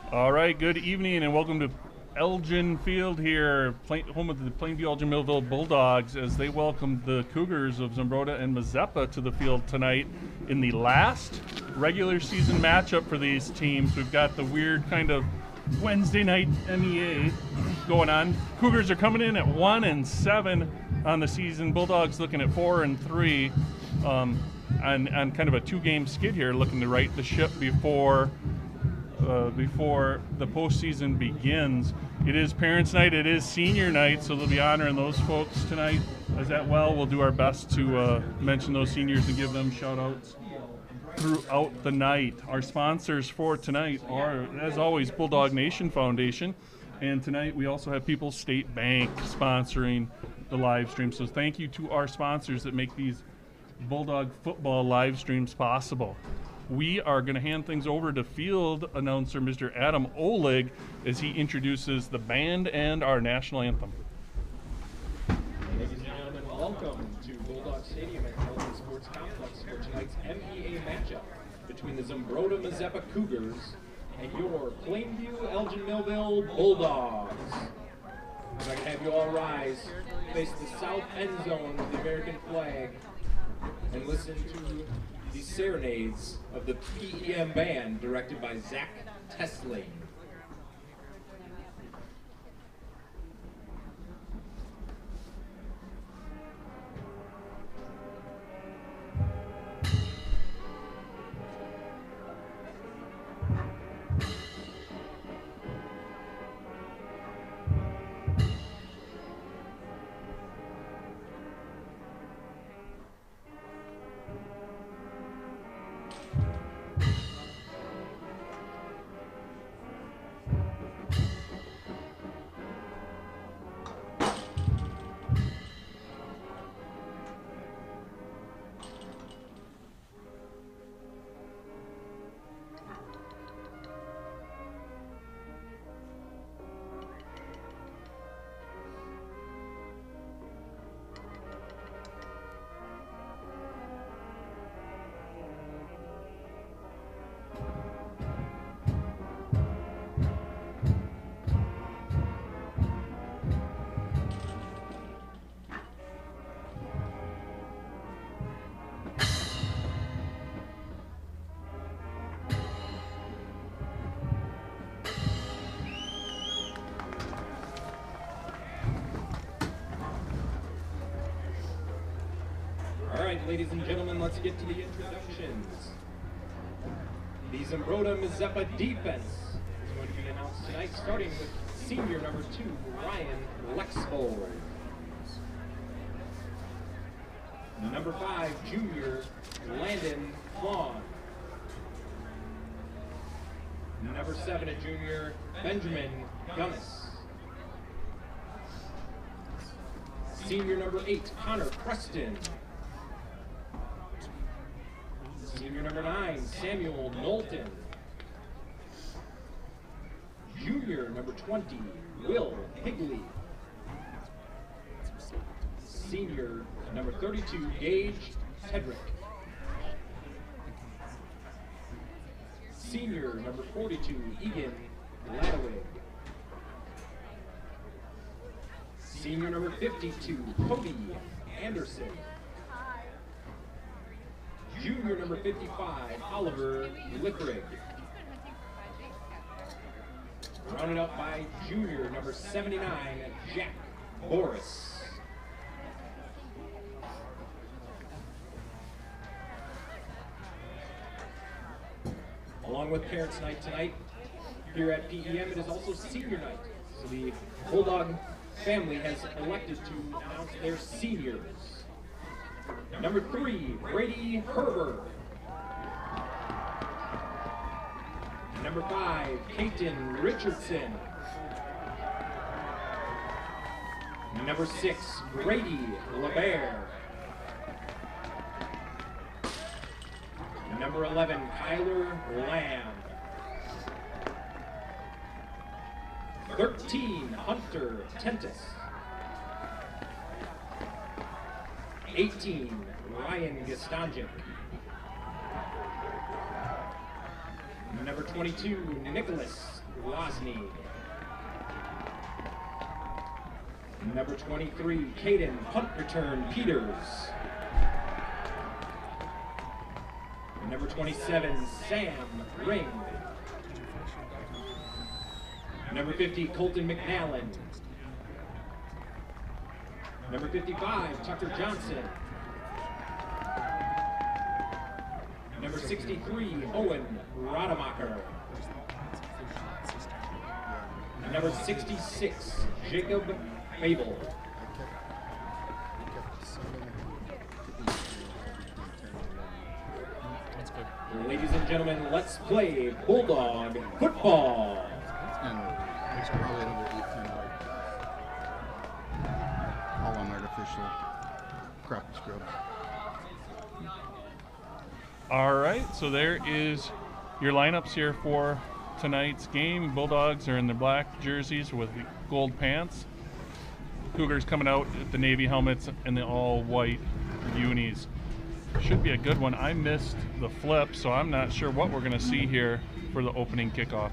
All right, good evening and welcome to Elgin Field here, home of the Plainview Elgin Millville Bulldogs, as they welcome the Cougars of Zumbrota and Mazeppa to the field tonight in the last regular season matchup for these teams. We've got the weird kind of Wednesday night MEA going on. Cougars are coming in at 1-7 on the season. Bulldogs looking at 4-3 on kind of a two-game skid here, looking to right the ship before the postseason begins. It is Parents' Night. It is Senior Night, so they'll be honoring those folks tonight. As that well, we'll do our best to mention those seniors and give them shout-outs throughout the night. Our sponsors for tonight are, as always, Bulldog Nation Foundation, and tonight we also have People's State Bank sponsoring the live stream. So thank you to our sponsors that make these Bulldog football live streams possible. We are going to hand things over to field announcer Mr. Adam Oleg as he introduces the band and our national anthem. Ladies and gentlemen, welcome to Bulldog Stadium at Elgin Sports Complex for tonight's MEA matchup between the Zumbrota Mazeppa Cougars and your Plainview Elgin Millville Bulldogs. I'd like to have you all rise, face the south end zone of the American flag, and listen to the serenades of the PEM band directed by Zach Tesling. Ladies and gentlemen, let's get to the introductions. The Zumbrota Mazeppa defense is going to be announced tonight, starting with senior number 2, Ryan Lexvold. Number 5, junior Landon Vaughn. Number 7, a junior, Benjamin Gunnis. Senior number 8, Connor Preston. Senior number 9, Samuel Knowlton. Junior number 20, Will Higley. Senior number 32, Gage Tedrick. Senior number 42, Egan Ladawig. Senior number 52, Cody Anderson. Junior number 55, Oliver Lipprig. Rounded up by junior number 79, Jack Boris. Along with Parents' Night tonight, here at PEM, it is also Senior Night. So the Bulldog family has elected to announce their seniors. Number 3, Brady Herber. Number 5, Peyton Richardson. Number 6, Brady LeBaire. Number 11, Kyler Lamb. 13, Hunter Tentis. 18, Ryan Gastanjic. Number 22, Nicholas Wozni. Number 23, Caden punt return Peters. Number 27, Sam Ring. Number 50, Colton McNallen. Number 55, Tucker Johnson. Number 63, Owen Rademacher. Number 66, Jacob Fable. Ladies and gentlemen, let's play Bulldog football. And it's probably another 8-10 all unartificial crop and scrub. All right, so there is your lineups here for tonight's game. Bulldogs are in the black jerseys with the gold pants. Cougars coming out with the navy helmets and the all-white unis. Should be a good one. I missed the flip, so I'm not sure what we're going to see here for the opening kickoff.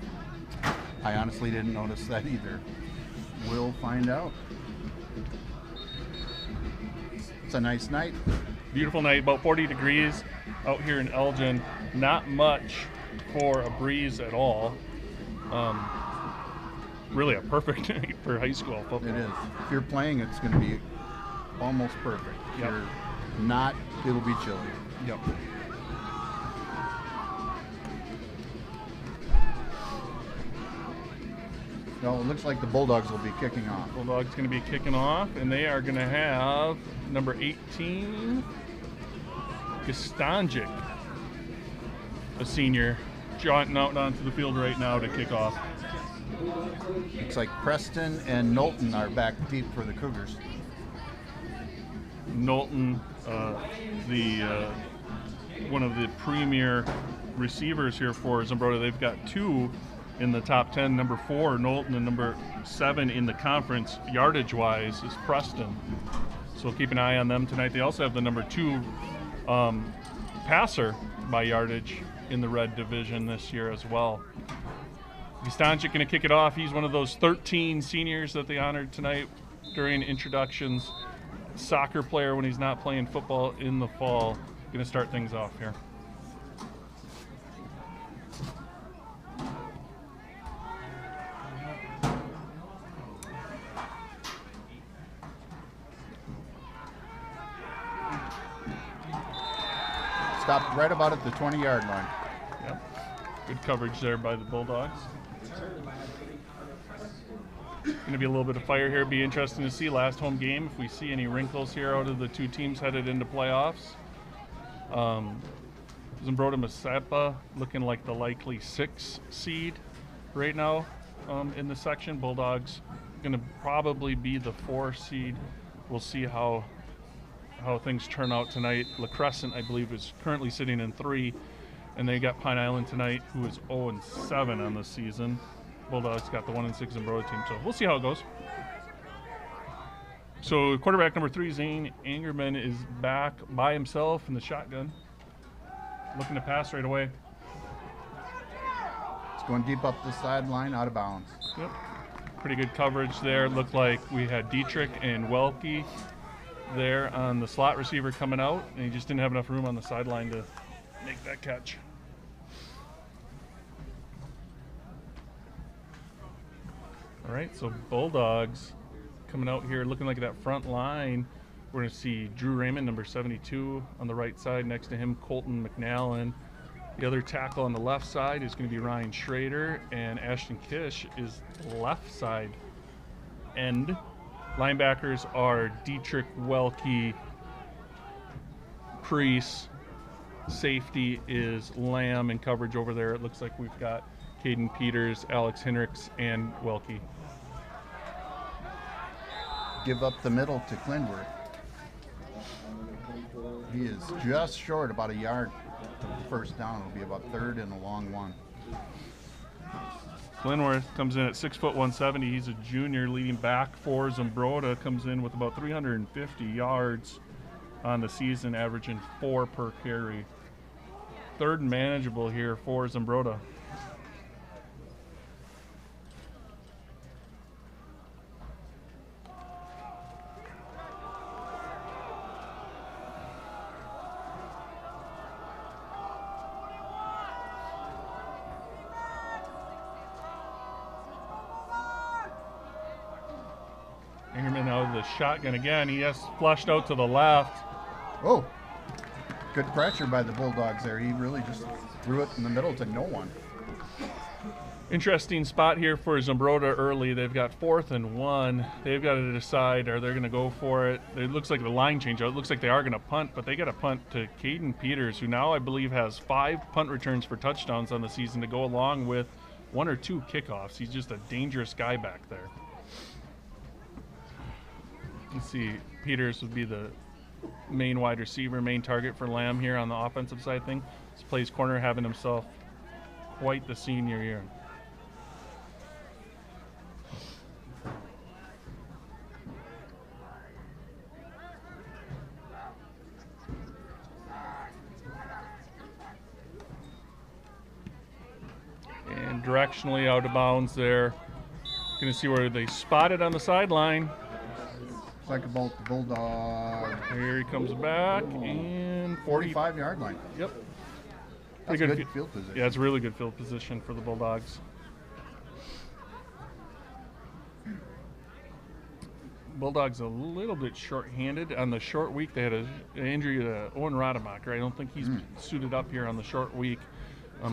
I honestly didn't notice that either. We'll find out. It's a nice night. Beautiful night, about 40 degrees out here in Elgin. Not much for a breeze at all. Really a perfect night for high school football. It is. If you're playing, it's going to be almost perfect. If Yep. you're not, it'll be chilly. Yep. No, it looks like the Bulldogs will be kicking off. Bulldogs going to be kicking off, and they are going to have number 18, Gastanjic, a senior, jotting out onto the field right now to kick off. Looks like Preston and Knowlton are back deep for the Cougars. Knowlton, one of the premier receivers here for Zumbrota. They've got two in the top 10. Number 4, Knowlton, and number 7 in the conference, yardage-wise, is Preston. So keep an eye on them tonight. They also have the number 2 passer by yardage in the red division this year as well. Gastanjic going to kick it off. He's one of those 13 seniors that they honored tonight during introductions. Soccer player when he's not playing football in the fall. Going to start things off here. Stopped right about at the 20-yard line. Yep. Good coverage there by the Bulldogs. Going to be a little bit of fire here. Be interesting to see last home game if we see any wrinkles here out of the two teams headed into playoffs. Zumbrota Mazeppa looking like the likely 6 seed right now in the section. Bulldogs going to probably be the 4 seed. We'll see how things turn out tonight. La Crescent, I believe, is currently sitting in 3, and they got Pine Island tonight, who is 0-7 on the season. Bulldogs got the 1-6 Zumbrota team, so we'll see how it goes. So quarterback number 3, Zane Angerman, is back by himself in the shotgun, looking to pass right away. It's going deep up the sideline, out of bounds. Yep, pretty good coverage there. Looked like we had Dietrich and Welke there on the slot receiver coming out, and he just didn't have enough room on the sideline to make that catch. All right, so Bulldogs coming out here looking like that front line. We're going to see Drew Raymond, number 72, on the right side. Next to him, Colton McNallen. The other tackle on the left side is going to be Ryan Schrader, and Ashton Kish is left side end. Linebackers are Dietrich, Welke, Priest. Safety is Lamb, in coverage over there. It looks like we've got Caden Peters, Alex Hendricks, and Welke. Give up the middle to Clinworth. He is just short, about a yard to the first down. It'll be about 3rd and a long one. Glenworth comes in at 6 foot 170. He's a junior leading back for Zumbrota. Comes in with about 350 yards on the season, averaging 4 per carry. 3rd and manageable here for Zumbrota. shotgun again. He has flushed out to the left. Oh, good pressure by the Bulldogs there. He really just threw it in the middle to no one. Interesting spot here for Zumbrota early. They've got 4th and 1. They've got to decide, are they going to go for it? It looks like the line change out. It looks like they are going to punt, but they got to punt to Caden Peters, who now I believe has 5 punt returns for touchdowns on the season to go along with 1 or 2 kickoffs. He's just a dangerous guy back there. Let's see, Peters would be the main wide receiver, main target for Lamb here on the offensive side thing. This plays corner, having himself quite the senior year. And directionally out of bounds there. Going to see where they spot it on the sideline. It's like about the Bulldog. Here he comes back and 45-yard line. Yep. That's Pretty good field position. Yeah, it's a really good field position for the Bulldogs. Bulldogs a little bit short-handed. On the short week, they had an injury to Owen Rademacher. I don't think he's suited up here on the short week.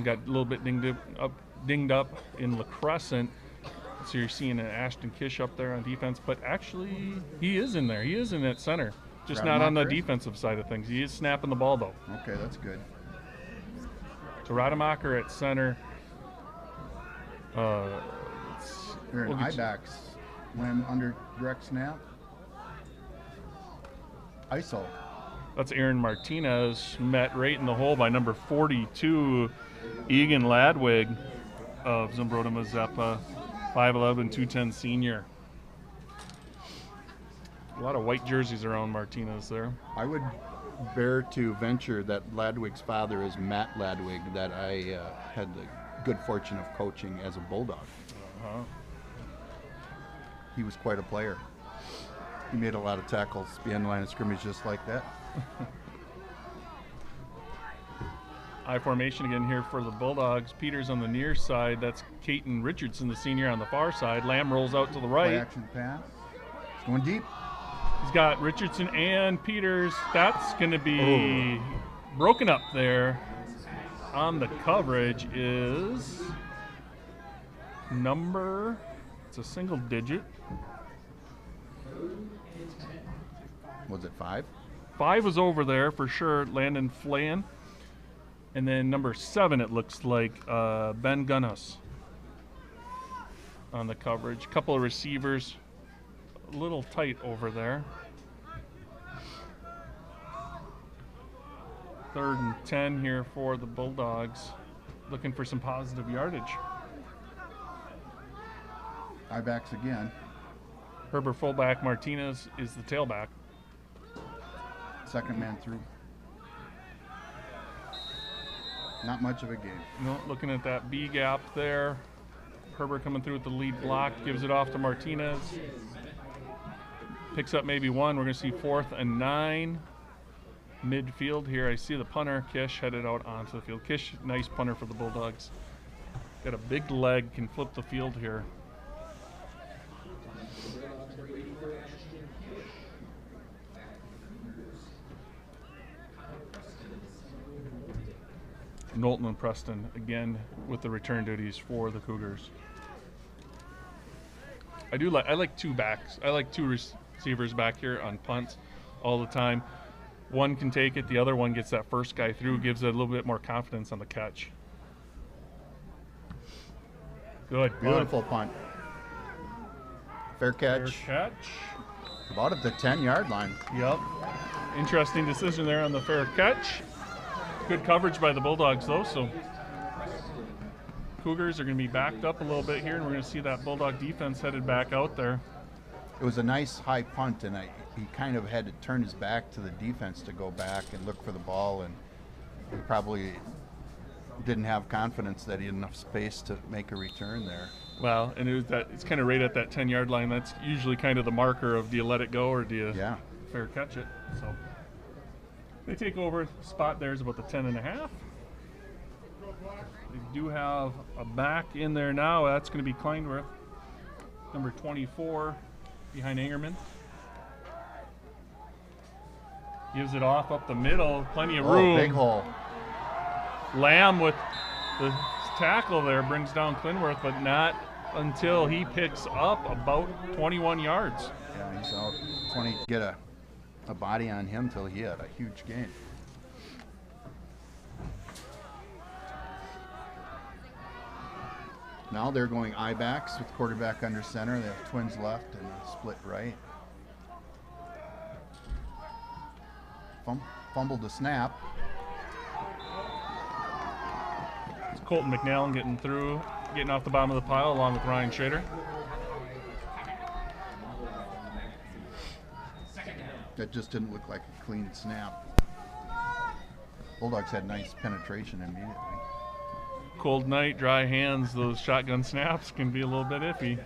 Got a little bit dinged up in La Crescent. So you're seeing an Ashton Kish up there on defense, but actually he is in there. He is in that center, just not on the defensive side of things. He is snapping the ball though. Okay, that's good. So Rademacher at center. Here in I-backs when under direct snap. ISO. That's Aaron Martinez, met right in the hole by number 42, Egan Ladwig of Zumbrota Mazeppa, 5'11", 210 senior. A lot of white jerseys around Martinez there. I would bear to venture that Ladwig's father is Matt Ladwig, that I had the good fortune of coaching as a Bulldog. He was quite a player. He made a lot of tackles behind the line of scrimmage just like that. I formation again here for the Bulldogs. Peters on the near side. That's Peyton Richardson, the senior, on the far side. Lamb rolls out to the right. Play action pass. It's going deep. He's got Richardson and Peters. That's going to be broken up there. On the coverage is number, it's a single digit. Was it 5? 5 was over there for sure, Landon Flan. And then number 7, it looks like Ben Gunnis on the coverage. Couple of receivers, a little tight over there. 3rd and 10 here for the Bulldogs, looking for some positive yardage. I-backs again. Herbert fullback, Martinez is the tailback. Second man through. Not much of a game. No, looking at that B gap there. Herbert coming through with the lead block, gives it off to Martinez. Picks up maybe 1. We're going to see 4th and 9. Midfield here, I see the punter, Kish, headed out onto the field. Kish, nice punter for the Bulldogs. Got a big leg, can flip the field here. Knowlton and Preston again with the return duties for the Cougars. I like 2 backs. I like 2 receivers back here on punts all the time. One can take it, the other one gets that first guy through, gives it a little bit more confidence on the catch. Good. Beautiful punt. Fair catch. Fair catch. About at the 10-yard line. Yep. Interesting decision there on the fair catch. Good coverage by the Bulldogs, though, so Cougars are going to be backed up a little bit here, and we're going to see that Bulldog defense headed back out there. It was a nice high punt, and he kind of had to turn his back to the defense to go back and look for the ball, and he probably didn't have confidence that he had enough space to make a return there. Well, and it's kind of right at that 10-yard line. That's usually kind of the marker of, do you let it go or do you fair catch it? So they take over. Spot there is about the 10.5. They do have a back in there now. That's going to be Kleinworth, number 24, behind Ingerman. Gives it off up the middle. Plenty of Oh, room. big hole. Lamb with the tackle there brings down Clinworth, but not until he picks up about 21 yards. Yeah, he's out 20. Get a body on him till he had a huge gain. Now they're going I-backs with quarterback under center. They have twins left and a split right. Fumbled the snap. It's Colton McNally getting off the bottom of the pile along with Ryan Schrader. That just didn't look like a clean snap. Bulldogs had nice penetration immediately. Cold night, dry hands, those shotgun snaps can be a little bit iffy.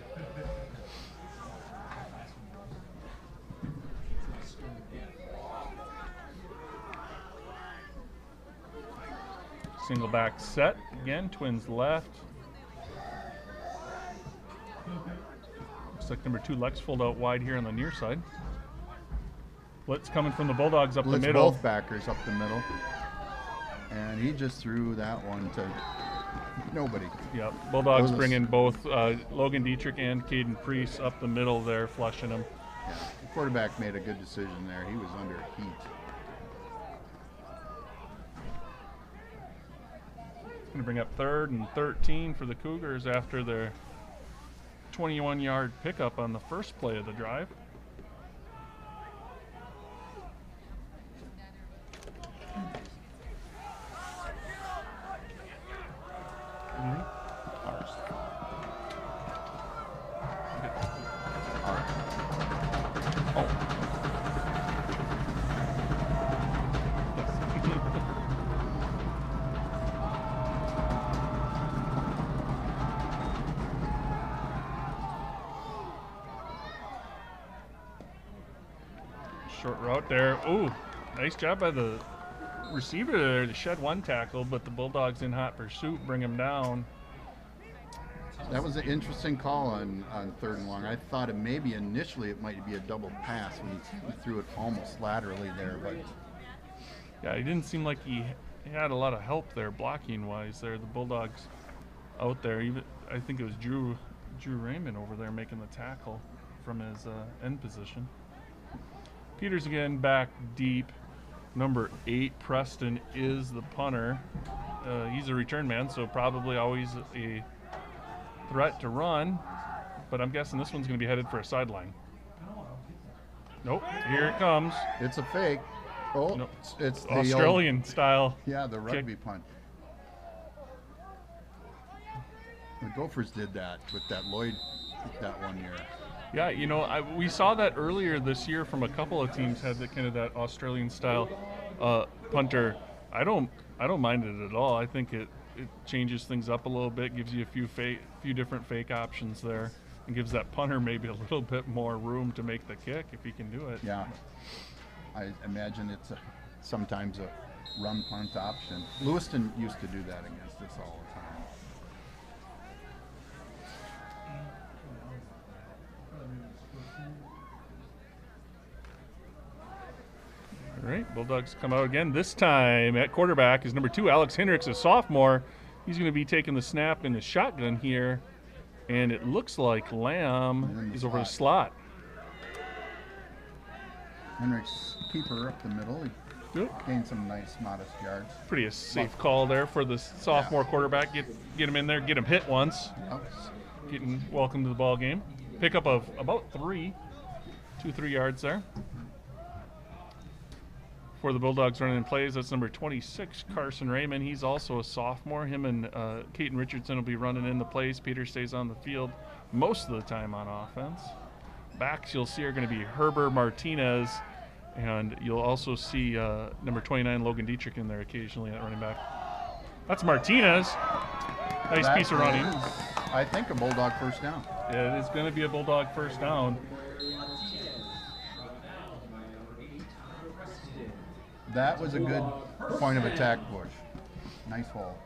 Single back set. Again, twins left. Looks like number 2, Lex, fold out wide here on the near side. Blitz coming from the Bulldogs up Blitz the middle. both backers up the middle. And he just threw that one to nobody. Yep, Bulldogs bringing both Logan Dietrich and Caden Priest up the middle there, flushing them. Yeah, the quarterback made a good decision there. He was under heat. Going to bring up 3rd and 13 for the Cougars after their 21-yard pickup on the first play of the drive. Short route there. Ooh, nice job by the receiver there to shed one tackle, but the Bulldogs in hot pursuit bring him down. That was an interesting call on 3rd and long. I thought maybe initially it might be a double pass when he threw it almost laterally there, but yeah, he didn't seem like he had a lot of help there blocking wise there. The Bulldogs out there, even I think it was Drew Raymond over there making the tackle from his end position. Peters again back deep. Number 8, Preston, is the punter. He's a return man, so probably always a threat to run, but I'm guessing this one's going to be headed for a sideline. Nope, here it comes. it's a fake. Oh, Nope. it's the Australian style. Yeah, the rugby kick. punt. The Gophers did that with that Lloyd that one year. Yeah, you know, we saw that earlier this year from a couple of teams had that Australian style punter. I don't mind it at all. I think it changes things up a little bit, gives you a few different fake options there, and gives that punter maybe a little bit more room to make the kick if he can do it. Yeah, I imagine it's sometimes a run punt option. Lewiston used to do that against us all the time. All right, Bulldogs come out again. This time at quarterback is number 2, Alex Hendricks, a sophomore. He's going to be taking the snap in the shotgun here, and it looks like Lamb is over the slot. Hendricks, keeper up the middle. He gained some nice, modest yards. Pretty safe call there for the sophomore quarterback. Get him in there, get him hit once. Getting welcome to the ball game. Pickup of about 3 yards there. For the Bulldogs running in plays, that's number 26, Carson Raymond. He's also a sophomore. Him and Peyton Richardson will be running in the plays. Peter stays on the field most of the time on offense. Backs you'll see are going to be Herbert Martinez, and you'll also see number 29, Logan Dietrich, in there occasionally at running back. That's Martinez. Nice piece of running. I think a Bulldog first down. It is going to be a Bulldog first down. That was a good point of attack push. Nice hole.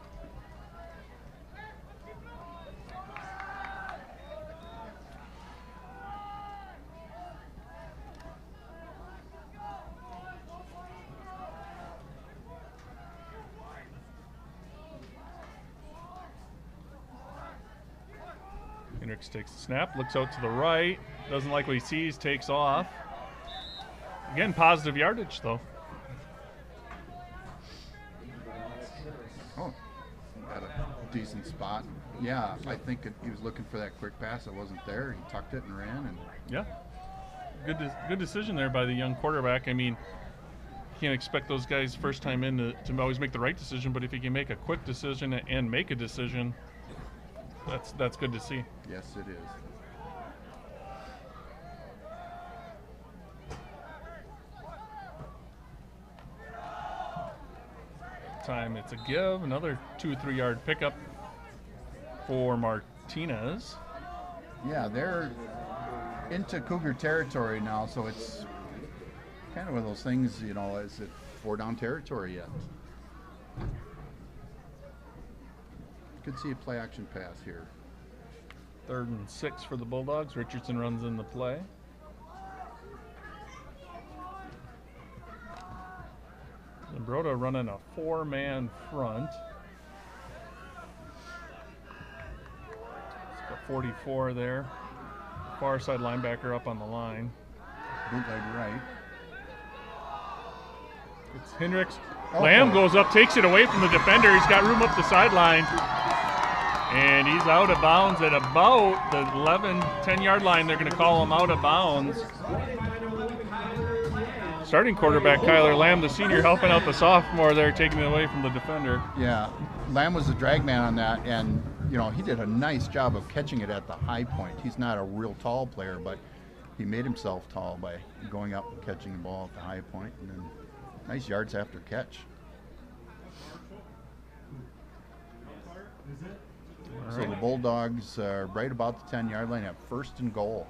Hendricks takes the snap, looks out to the right, doesn't like what he sees, takes off. Again, positive yardage, though. Oh, got a decent spot. Yeah, I think he was looking for that quick pass. It wasn't there. He tucked it and ran. And yeah, good decision there by the young quarterback. I mean, you can't expect those guys first time in to always make the right decision, but if you can make a quick decision and make a decision, that's good to see. Yes, it is. Time it's a give, another 2-3 yard pickup for Martinez. Yeah, they're into Cougar territory now, so it's kind of one of those things, you know, is it 4 down territory yet? Could see a play action pass here. 3rd and 6 for the Bulldogs. Richardson runs in the play. Zumbrota running a 4-man front. It's got 44 there. Far side linebacker up on the line. Bootleg right. It's Hendricks. Lamb goes up, takes it away from the defender. He's got room up the sideline. And he's out of bounds at about the 10-yard line. They're going to call him out of bounds. Starting quarterback Kyler Lamb, the senior, helping out the sophomore there, taking it away from the defender. Yeah, Lamb was the drag man on that, and you know, he did a nice job of catching it at the high point. He's not a real tall player, but he made himself tall by going up and catching the ball at the high point, and then nice yards after catch. So the Bulldogs are right about the 10-yard line at 1st and goal.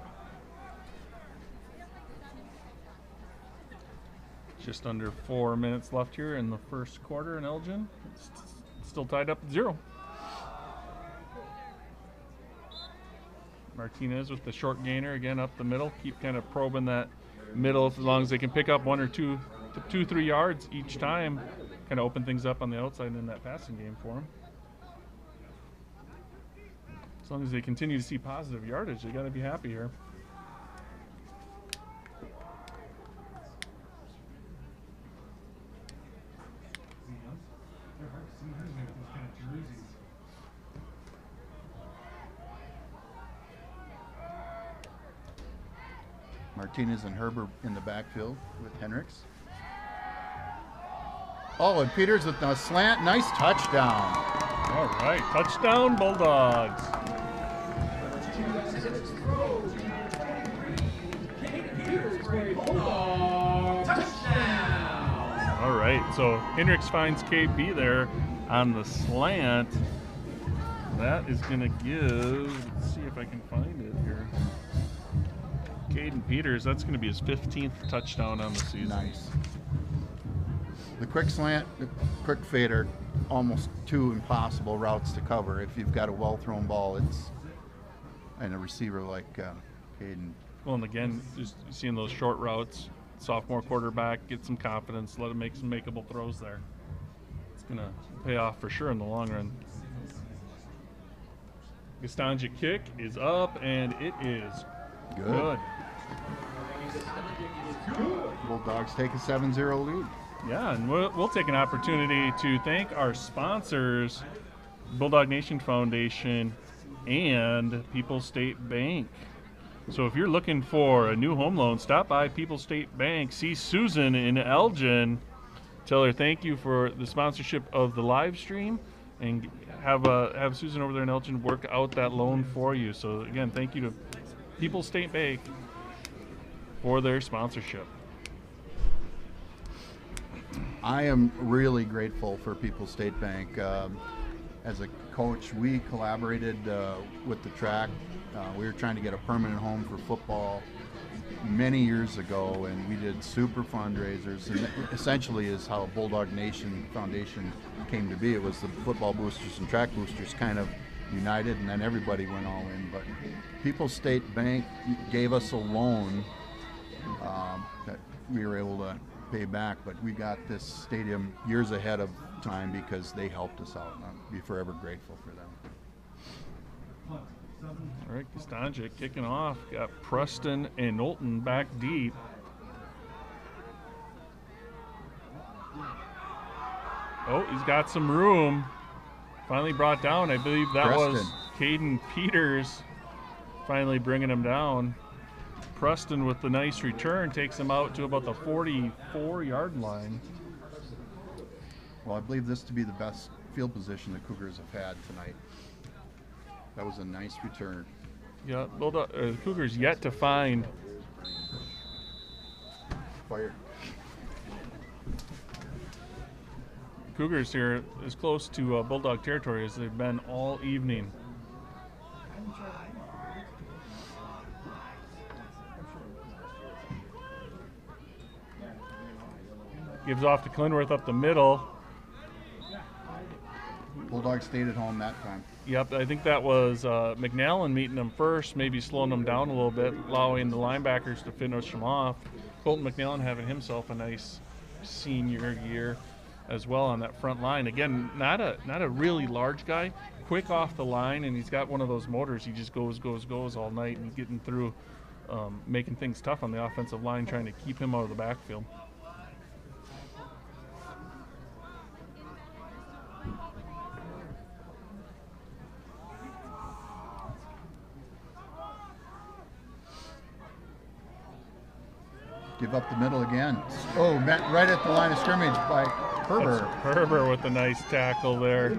Just under 4 minutes left here in the first quarter in Elgin. It's still tied up at 0. Martinez with the short gainer again up the middle. Keep kind of probing that middle as long as they can pick up 1 or 2, 3 yards each time. Kind of open things up on the outside in that passing game for them. As long as they continue to see positive yardage, they got to be happy here. Martinez and Herbert in the backfield with Hendricks. Oh, and Peters with a slant. Nice touchdown. All right, touchdown Bulldogs. All right, so Hendricks finds KB there on the slant. That is going to give, let's see if I can find it here. Caden Peters, that's going to be his 15th touchdown on the season. Nice. The quick slant, the quick fader, almost 2 impossible routes to cover. If you've got a well-thrown ball, and a receiver like Caden. Well, and again, just seeing those short routes, sophomore quarterback, get some confidence, let him make some makeable throws there. It's going to pay off for sure in the long run. Gastanja kick is up, and it is good. Bulldogs take a 7-0 lead. Yeah, and we'll take an opportunity to thank our sponsors, Bulldog Nation Foundation and People's State Bank. So if you're looking for a new home loan, stop by People's State Bank. See Susan in Elgin. Tell her thank you for the sponsorship of the live stream, and have Susan over there in Elgin work out that loan for you. So again, thank you to People's State Bank for their sponsorship. I am really grateful for People's State Bank. As a coach, we collaborated with the track. We were trying to get a permanent home for football many years ago, and we did super fundraisers, and essentially is how Bulldog Nation Foundation came to be. It was the football boosters and track boosters kind of united, and then everybody went all in. But People's State Bank gave us a loan that we were able to pay back, but we got this stadium years ahead of time because they helped us out, and I'll be forever grateful for them. All right, Kostanjic kicking off. Got Preston and Knowlton back deep. Oh, he's got some room. Finally brought down. I believe that was Caden Peters finally bringing him down. Preston with the nice return takes him out to about the 44-yard line. Well, I believe this to be the best field position the Cougars have had tonight. That was a nice return. Yeah, the Cougars yet to find. Fire. Cougars here as close to Bulldog territory as they've been all evening. Gives off to Clinworth up the middle. Bulldogs stayed at home that time. Yep, I think that was McNallen meeting them first, maybe slowing them down a little bit, allowing the linebackers to finish them off. Colton McNallen having himself a nice senior year as well on that front line. Again, not a really large guy, quick off the line, and he's got one of those motors. He just goes all night and getting through, making things tough on the offensive line, trying to keep him out of the backfield. Give up the middle again. Oh, met right at the line of scrimmage by Herbert. That's Herbert with a nice tackle there.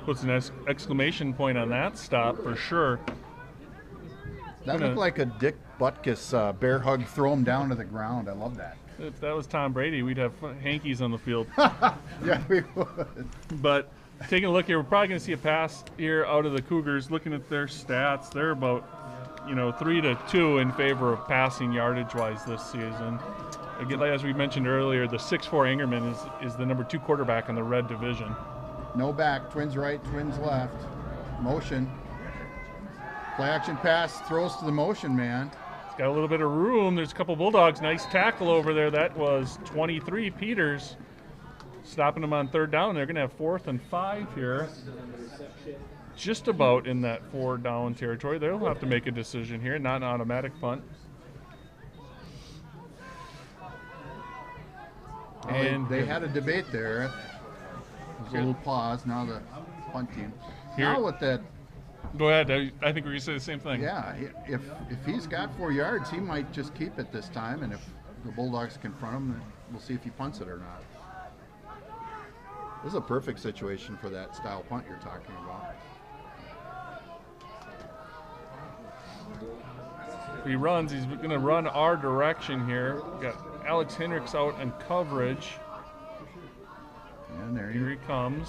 Puts an exclamation point on that stop for sure. That looked like a Dick Butkus bear hug, throw him down to the ground. I love that. If that was Tom Brady, we'd have hankies on the field. Yeah, we would. But taking a look here, we're probably going to see a pass here out of the Cougars. Looking at their stats, they're about 3-2 in favor of passing yardage-wise this season. Again, as we mentioned earlier, the 6'4" Ingerman is the number 2 quarterback in the red division. No back, twins right, twins left. Motion. Play action pass, throws to the motion man. It's got a little bit of room. There's a couple Bulldogs. Nice tackle over there. That was 23, Peters. Stopping them on 3rd down. They're going to have 4th and 5 here. Just about in that 4-down territory. They'll have to make a decision here, not an automatic punt. Well, and they had a debate there. There's a little pause. Now the punt team. Now with that. Go ahead. I think we're going to say the same thing. Yeah, if he's got 4 yards, he might just keep it this time. And if the Bulldogs confront him, then we'll see if he punts it or not. This is a perfect situation for that style punt you're talking about. If he runs, he's going to run our direction here. We've got Alex Hendricks out in coverage. And there Here he comes.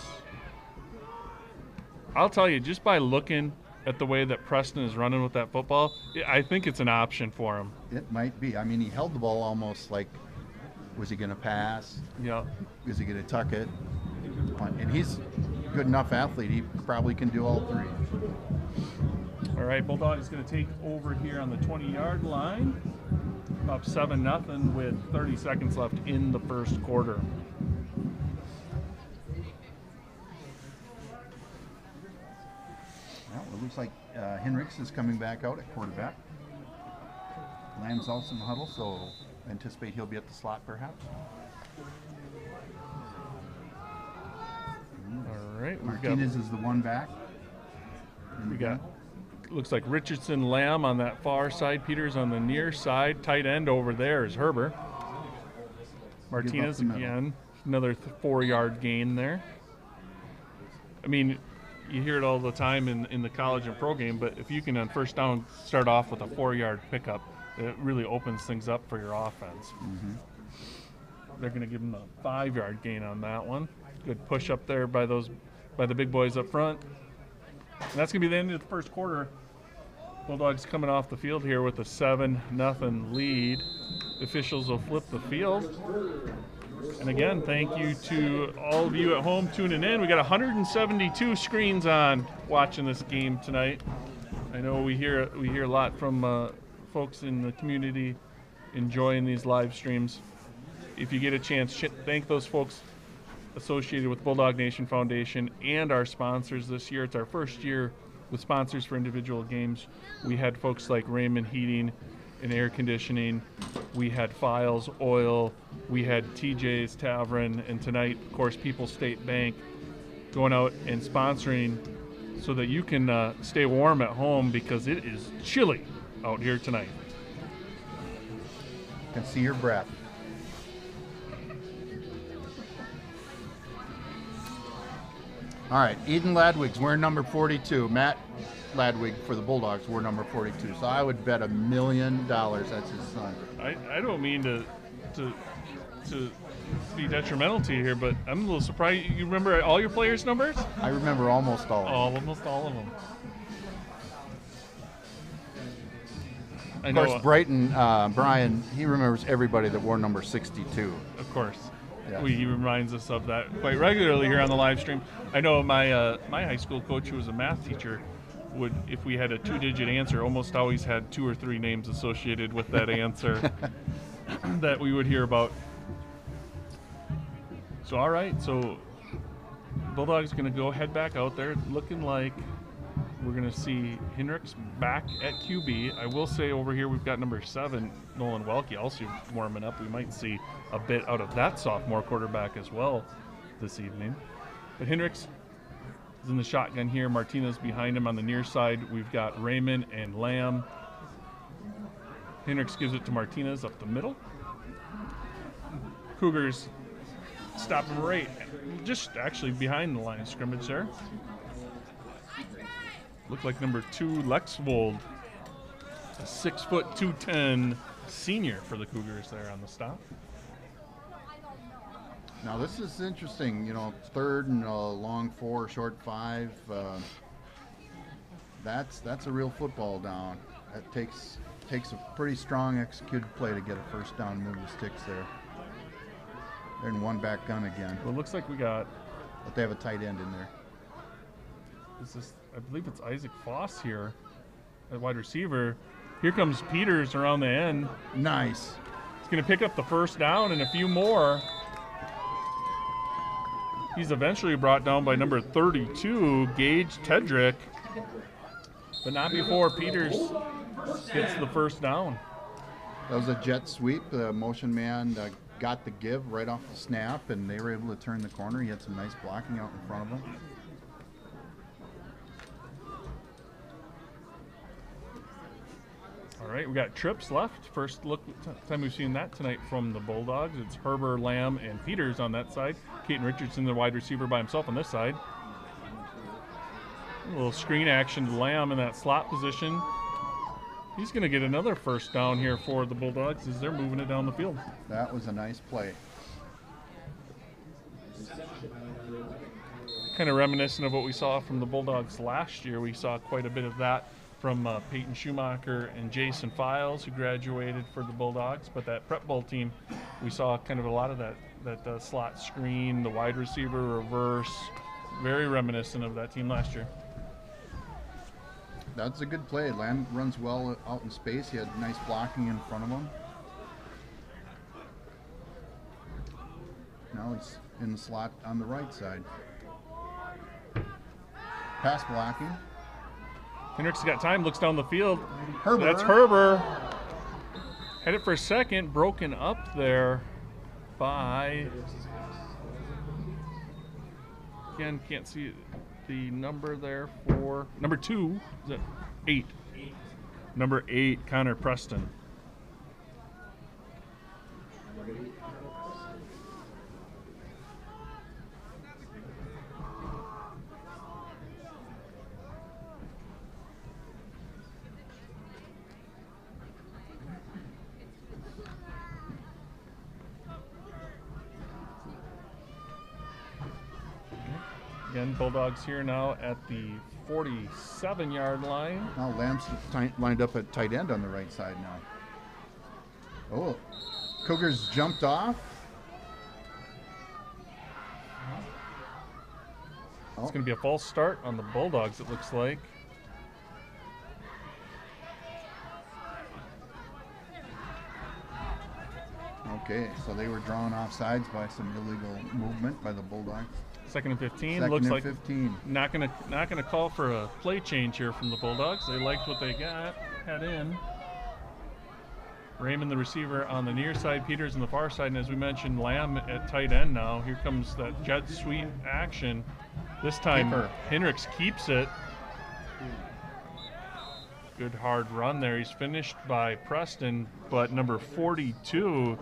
I'll tell you, just by looking at the way that Preston is running with that football, I think it's an option for him. It might be. I mean, he held the ball almost like, was he going to pass? Yeah. Is he going to tuck it? And he's a good enough athlete. He probably can do all 3. All right, Bulldog is going to take over here on the 20-yard line. Up 7-0 with 30 seconds left in the first quarter. Well, it looks like Hendricks is coming back out at quarterback. Lamb's also in the huddle, so anticipate he'll be at the slot perhaps. All right, Martinez is the one back. We got, looks like Richardson, Lamb on that far side. Peters on the near side. Tight end over there is Herbert. Martinez again, another 4-yard gain there. I mean, you hear it all the time in the college and pro game, but if you can on first down start off with a 4-yard pickup, it really opens things up for your offense. Mm-hmm. They're going to give him a 5-yard gain on that one. Good push up there by the big boys up front. And that's going to be the end of the first quarter. Bulldogs coming off the field here with a 7-0 lead. The officials will flip the field. And again, thank you to all of you at home tuning in. We got 172 screens on watching this game tonight. I know we hear a lot from folks in the community enjoying these live streams. If you get a chance, thank those folks associated with Bulldog Nation Foundation and our sponsors this year. It's our first year with sponsors for individual games. We had folks like Raymond Heating and Air Conditioning. We had Files Oil. We had TJ's Tavern. And tonight, of course, People's State Bank going out and sponsoring so that you can stay warm at home because it is chilly out here tonight. You can see your breath. All right, Eden Ladwig's wearing number 42. Matt Ladwig for the Bulldogs wore number 42. So I would bet $1 million that's his son. I don't mean to be detrimental to you here, but I'm a little surprised. You remember all your players' numbers? I remember almost all of them. Almost all of them. Of course, Brian, he remembers everybody that wore number 62. Of course. Yeah. He reminds us of that quite regularly here on the live stream. I know my high school coach, who was a math teacher, would, if we had a 2-digit answer, almost always had 2 or 3 names associated with that answer that we would hear about. So, all right, so Bulldogs going to head back out there, looking like we're going to see Hendricks back at QB. I will say over here we've got number 7, Nolan Welke, also warming up. We might see a bit out of that sophomore quarterback as well this evening. But Hendricks is in the shotgun here. Martinez behind him on the near side. We've got Raymond and Lamb. Hendricks gives it to Martinez up the middle. Cougars stop him right, just actually behind the line of scrimmage there. Looked like number 2, Lexvold, a 6', 210 senior for the Cougars there on the stop. Now this is interesting, you know, 3rd and a long 4, short 5. That's a real football down. That takes a pretty strong executed play to get a first down, move the sticks there. They're in one back gun again. Well, it looks like we got. But they have a tight end in there. I believe it's Isaac Foss here, at wide receiver. Here comes Peters around the end. Nice. He's going to pick up the first down and a few more. He's eventually brought down by number 32, Gage Tedrick, but not before Peters gets the first down. That was a jet sweep. The motion man got the give right off the snap, and they were able to turn the corner. He had some nice blocking out in front of him. All right, we got trips left. First look, time we've seen that tonight from the Bulldogs. It's Herber, Lamb, and Peters on that side. Peyton Richardson, the wide receiver, by himself on this side. A little screen action to Lamb in that slot position. He's going to get another first down here for the Bulldogs as they're moving it down the field. That was a nice play. Kind of reminiscent of what we saw from the Bulldogs last year. We saw quite a bit of that from Peyton Schumacher and Jason Files, who graduated for the Bulldogs. But that prep bowl team, we saw kind of a lot of that slot screen, the wide receiver reverse, very reminiscent of that team last year. That's a good play. Lamb runs well out in space. He had nice blocking in front of him. Now he's in the slot on the right side. Pass blocking. Hendricks got time, looks down the field. Herber. That's Herber. Headed for second, broken up there by, again, can't see the number there for number 2. Is it 8? Number 8, Connor Preston. Again, Bulldogs here now at the 47-yard line. Now Lamb's lined up at tight end on the right side now. Oh, Cougars jumped off. It's going to be a false start on the Bulldogs, it looks like. Okay, so they were drawn offsides by some illegal movement by the Bulldogs. 2nd and 15. Second Looks and like 15. not gonna call for a play change here from the Bulldogs. They liked what they had in. Raymond, the receiver, on the near side. Peters on the far side. And as we mentioned, Lamb at tight end now. Here comes that jet sweep action. This time, Hendricks keeps it. Good hard run there. He's finished by Preston, but number 42,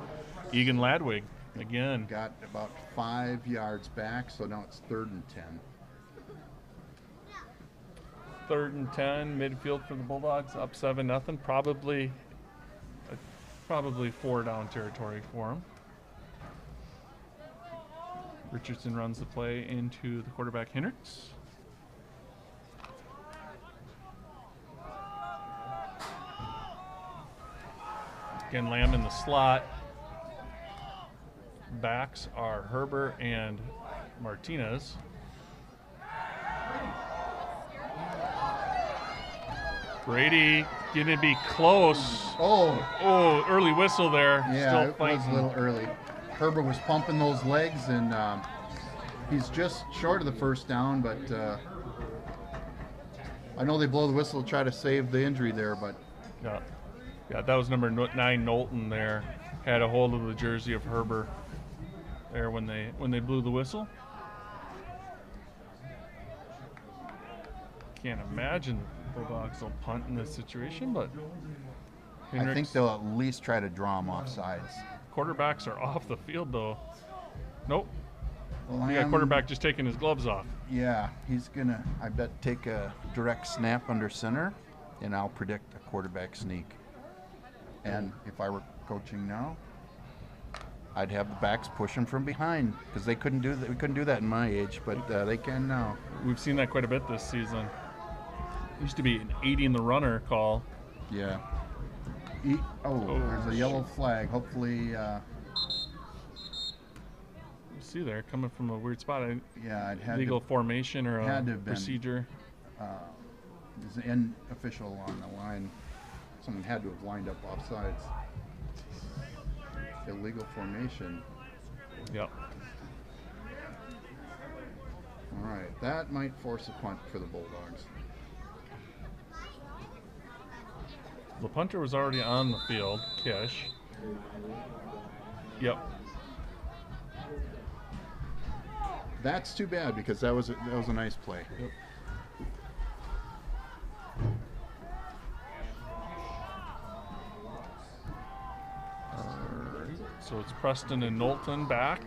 Egan Ladwig, again. Got about 5 yards back, so now it's 3rd and 10. 3rd and 10, midfield for the Bulldogs, up 7-0. Probably 4 down territory for him. Richardson runs the play into the quarterback Hendricks. Again, Lamb in the slot. Backs are Herber and Martinez. Brady gonna be close. Oh, early whistle there. Yeah, Still it fighting. was a little early. Herbert was pumping those legs, and he's just short of the first down, but I know they blow the whistle to try to save the injury there, but Yeah, that was number 9, Knowlton there. Had a hold of the jersey of Herber there when they blew the whistle. Can't imagine the Bulldogs will punt in this situation, but I think they'll at least try to draw them off sides. Quarterbacks are off the field, though. Nope. Well, We got quarterback just taking his gloves off. Yeah, he's going to, I bet, take a direct snap under center, and I'll predict a quarterback sneak. And if I were coaching now, I'd have the backs pushing from behind because they couldn't do that. We couldn't do that in my age, but they can now. We've seen that quite a bit this season. Used to be an 80 in the runner call. Yeah. There's a yellow flag. Hopefully. You see there coming from a weird spot. Yeah, it had legal formation or had to a have been, procedure. There's an end official on the line. Someone had to have lined up offsides. Illegal formation. Yep. All right, that might force a punt for the Bulldogs. The punter was already on the field, Kish. Yep. That's too bad because that was a nice play. Yep. So it's Preston and Knowlton back.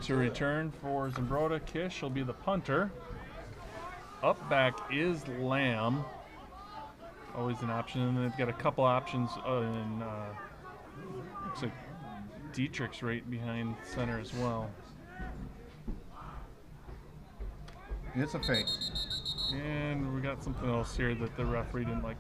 To return for Zumbrota, Kish will be the punter. Up back is Lamb. Always an option. And they've got a couple options in looks like Dietrich's right behind center as well. It's a fake. And we got something else here that the referee didn't like.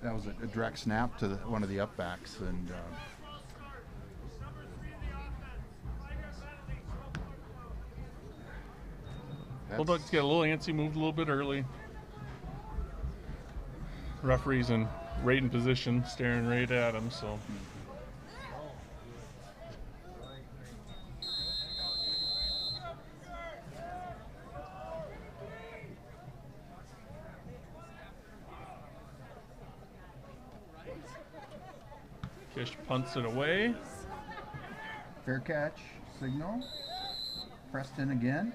That was a direct snap to one of the upbacks, and Bulldogs get a little antsy, moved a little bit early. Referees right in position, staring right at him. So. Kish punts it away. Fair catch signal. Preston again.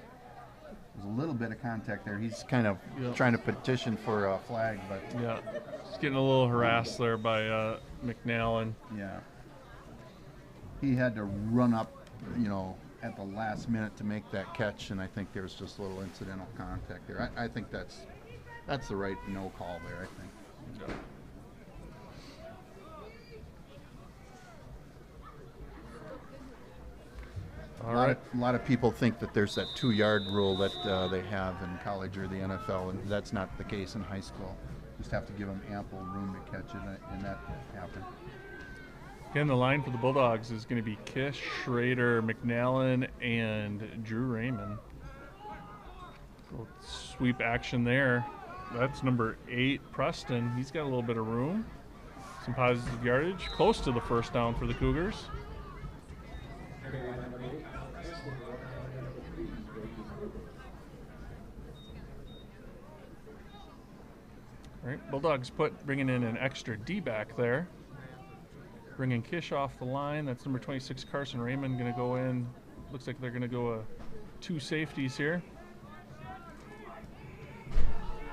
There's a little bit of contact there. He's kind of trying to petition for a flag, but yeah, just getting a little harassed there by McNallen. Yeah, he had to run up, at the last minute to make that catch, and I think there was just a little incidental contact there. I think that's the right no call there. I think. Yeah. A lot of people think that there's that 2-yard rule that they have in college or the NFL, and that's not the case in high school. Just have to give them ample room to catch it, and that happened. Again, the line for the Bulldogs is going to be Kish, Schrader, McNallen, and Drew Raymond. Little sweep action there. That's number 8, Preston. He's got a little bit of room. Some positive yardage. Close to the first down for the Cougars. All right, Bulldogs bringing in an extra D back there. Bringing Kish off the line. That's number 26, Carson Raymond, going to go in. Looks like they're going to go 2 safeties here.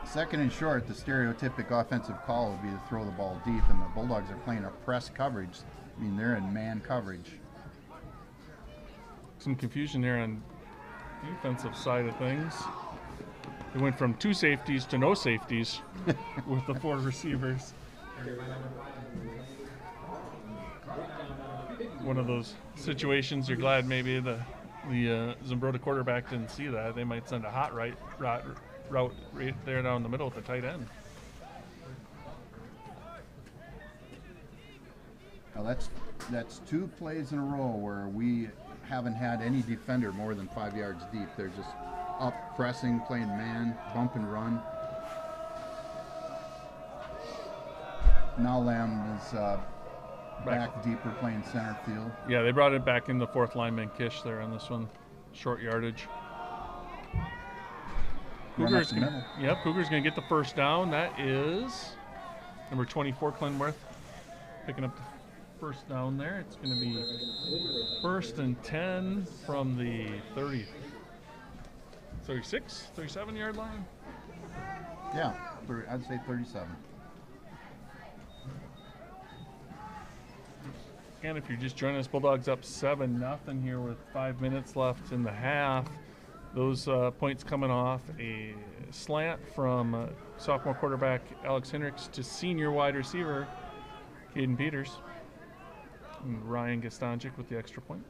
Second and short, the stereotypic offensive call would be to throw the ball deep, and the Bulldogs are playing a press coverage. I mean, they're in man coverage. Some confusion there on defensive side of things. They went from 2 safeties to no safeties with the 4 receivers. One of those situations you're glad maybe the Zumbrota quarterback didn't see that. They might send a hot route right there down the middle at the tight end. Now that's 2 plays in a row where we haven't had any defender more than 5 yards deep. They're just up, pressing, playing man, bump and run. Now Lamb is back deeper, playing center field. Yeah, they brought it back in the 4th lineman Kish there on this one. Short yardage. Cougars going to get the first down. That is number 24, Clinworth, picking up the first down there. It's going to be 1st and 10 from the 36, 37-yard line. Yeah, I'd say 37. And if you're just joining us, Bulldogs up 7-0 here with 5 minutes left in the half. Those points coming off a slant from sophomore quarterback Alex Hendricks to senior wide receiver Caden Peters. And Ryan Gastanjic with the extra point.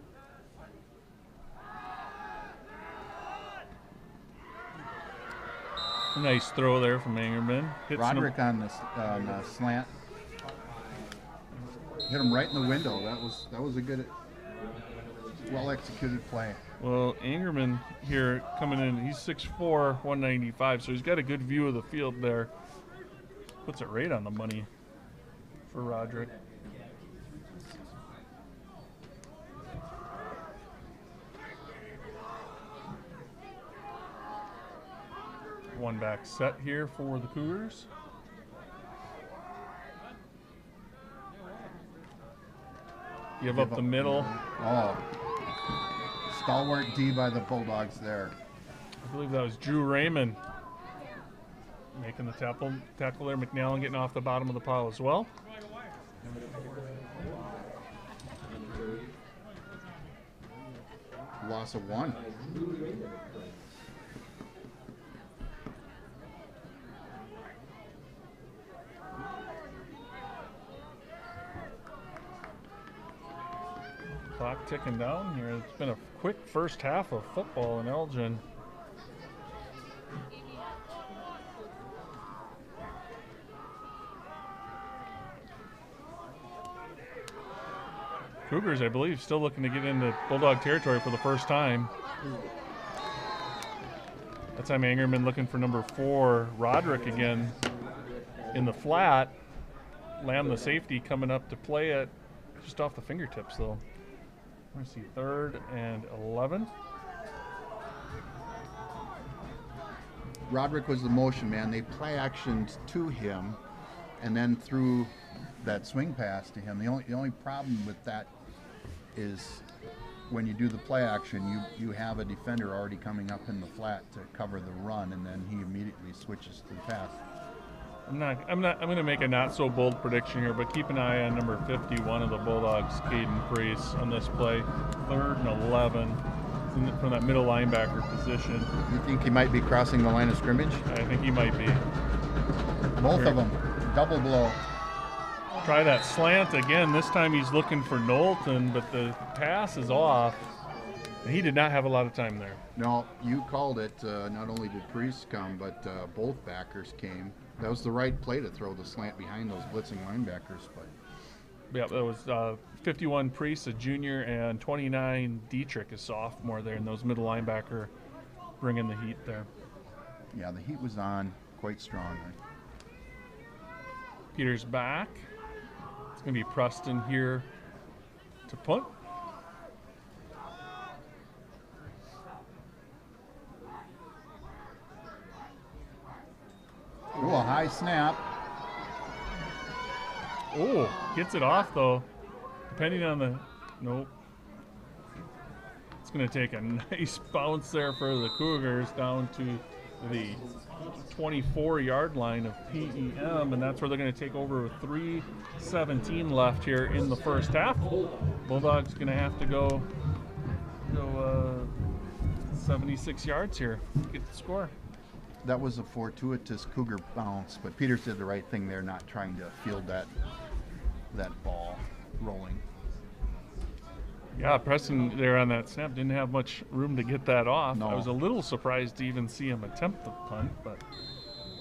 A nice throw there from Angerman. Roderick on the slant. Hit him right in the window. That was a good, well-executed play. Well, Angerman here coming in, he's 6'4", 195, so he's got a good view of the field there. Puts it right on the money for Roderick. One back set here for the Cougars. Give up the middle. Oh. Stalwart D by the Bulldogs there. I believe that was Drew Raymond making the tackle there. McNallen getting off the bottom of the pile as well. Loss of 1. Clock ticking down here. It's been a quick first half of football in Elgin. Cougars, I believe, still looking to get into Bulldog territory for the first time. That time Angerman looking for number 4, Roderick again in the flat. Lamb, the safety, coming up to play it just off the fingertips, though. Let's see, 3rd and 11. Roderick was the motion man. They play actioned to him and then threw that swing pass to him. The only problem with that is when you do the play action, you have a defender already coming up in the flat to cover the run, and then he immediately switches to the pass. I'm going to make a not so bold prediction here, but keep an eye on number 51 of the Bulldogs, Caden Priest, on this play. 3rd and 11 from that middle linebacker position. You think he might be crossing the line of scrimmage? I think he might be. Both of them, double blow. Try that slant again. This time he's looking for Knowlton, but the pass is off. And he did not have a lot of time there. No, you called it. Not only did Priest come, but both backers came. That was the right play to throw the slant behind those blitzing linebackers. But yeah, that was 51 Priest, a junior, and 29 Dietrich, a sophomore there, and those middle linebacker bringing the heat there. Yeah, the heat was on quite strongly. Peters back. It's going to be Preston here to punt. Ooh, a high snap. Oh, gets it off though. Depending on the, nope. It's going to take a nice bounce there for the Cougars down to the 24-yard line of PEM, and that's where they're going to take over with 3:17 left here in the first half. Bulldogs going to have to go 76 yards here to get the score. That was a fortuitous Cougar bounce, but Peters did the right thing there, not trying to field that ball rolling. Yeah, Preston there on that snap didn't have much room to get that off. No. I was a little surprised to even see him attempt the punt, but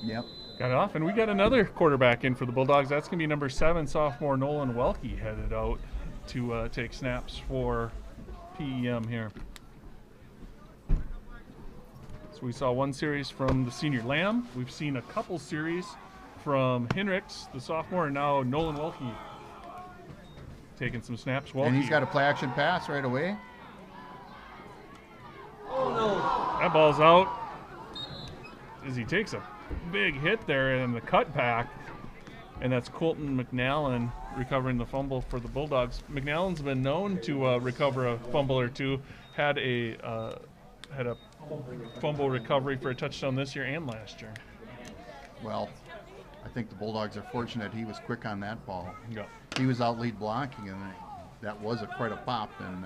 Yep. got it off. And we got another quarterback in for the Bulldogs. That's going to be number 7, sophomore Nolan Welke, headed out to take snaps for PEM here. So we saw one series from the senior Lamb. We've seen a couple series from Henricks, the sophomore, and now Nolan Welke taking some snaps. And he's got a play action pass right away. That ball's out as he takes a big hit there in the cutback, and that's Colton McNallen recovering the fumble for the Bulldogs. McNallen's been known to recover a fumble or two. Had a fumble recovery for a touchdown this year and last year. Well, I think the Bulldogs are fortunate he was quick on that ball. Yeah. He was out lead blocking, and that was quite a pop, and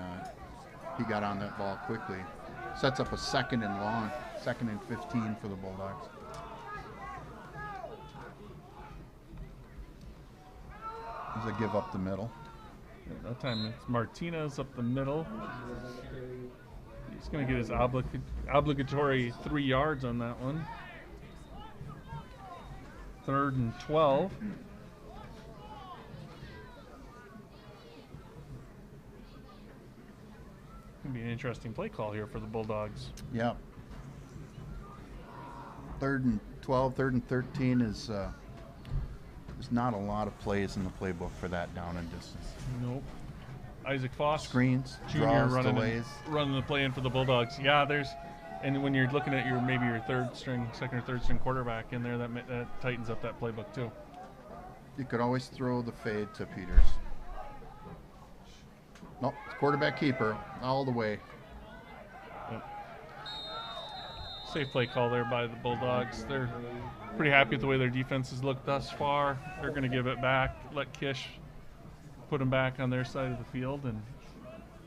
he got on that ball quickly. Sets up a 2nd and long, 2nd and 15 for the Bulldogs. As they give up the middle. At that time it's Martinez up the middle. He's going to get his obligatory 3 yards on that one. 3rd and 12. Going to be an interesting play call here for the Bulldogs. Yeah. 3rd and 12, 3rd and 13 is there's not a lot of plays in the playbook for that down and distance. Nope. Isaac Foss, Screens, Jr. draws, running delays. the play in for the Bulldogs. Yeah, and when you're looking at maybe your second or third string quarterback in there, that tightens up that playbook too. You could always throw the fade to Peters. Nope, quarterback keeper all the way. Yep. Safe play call there by the Bulldogs. They're pretty happy with the way their defense has looked thus far. They're going to give it back, let Kish put them back on their side of the field, and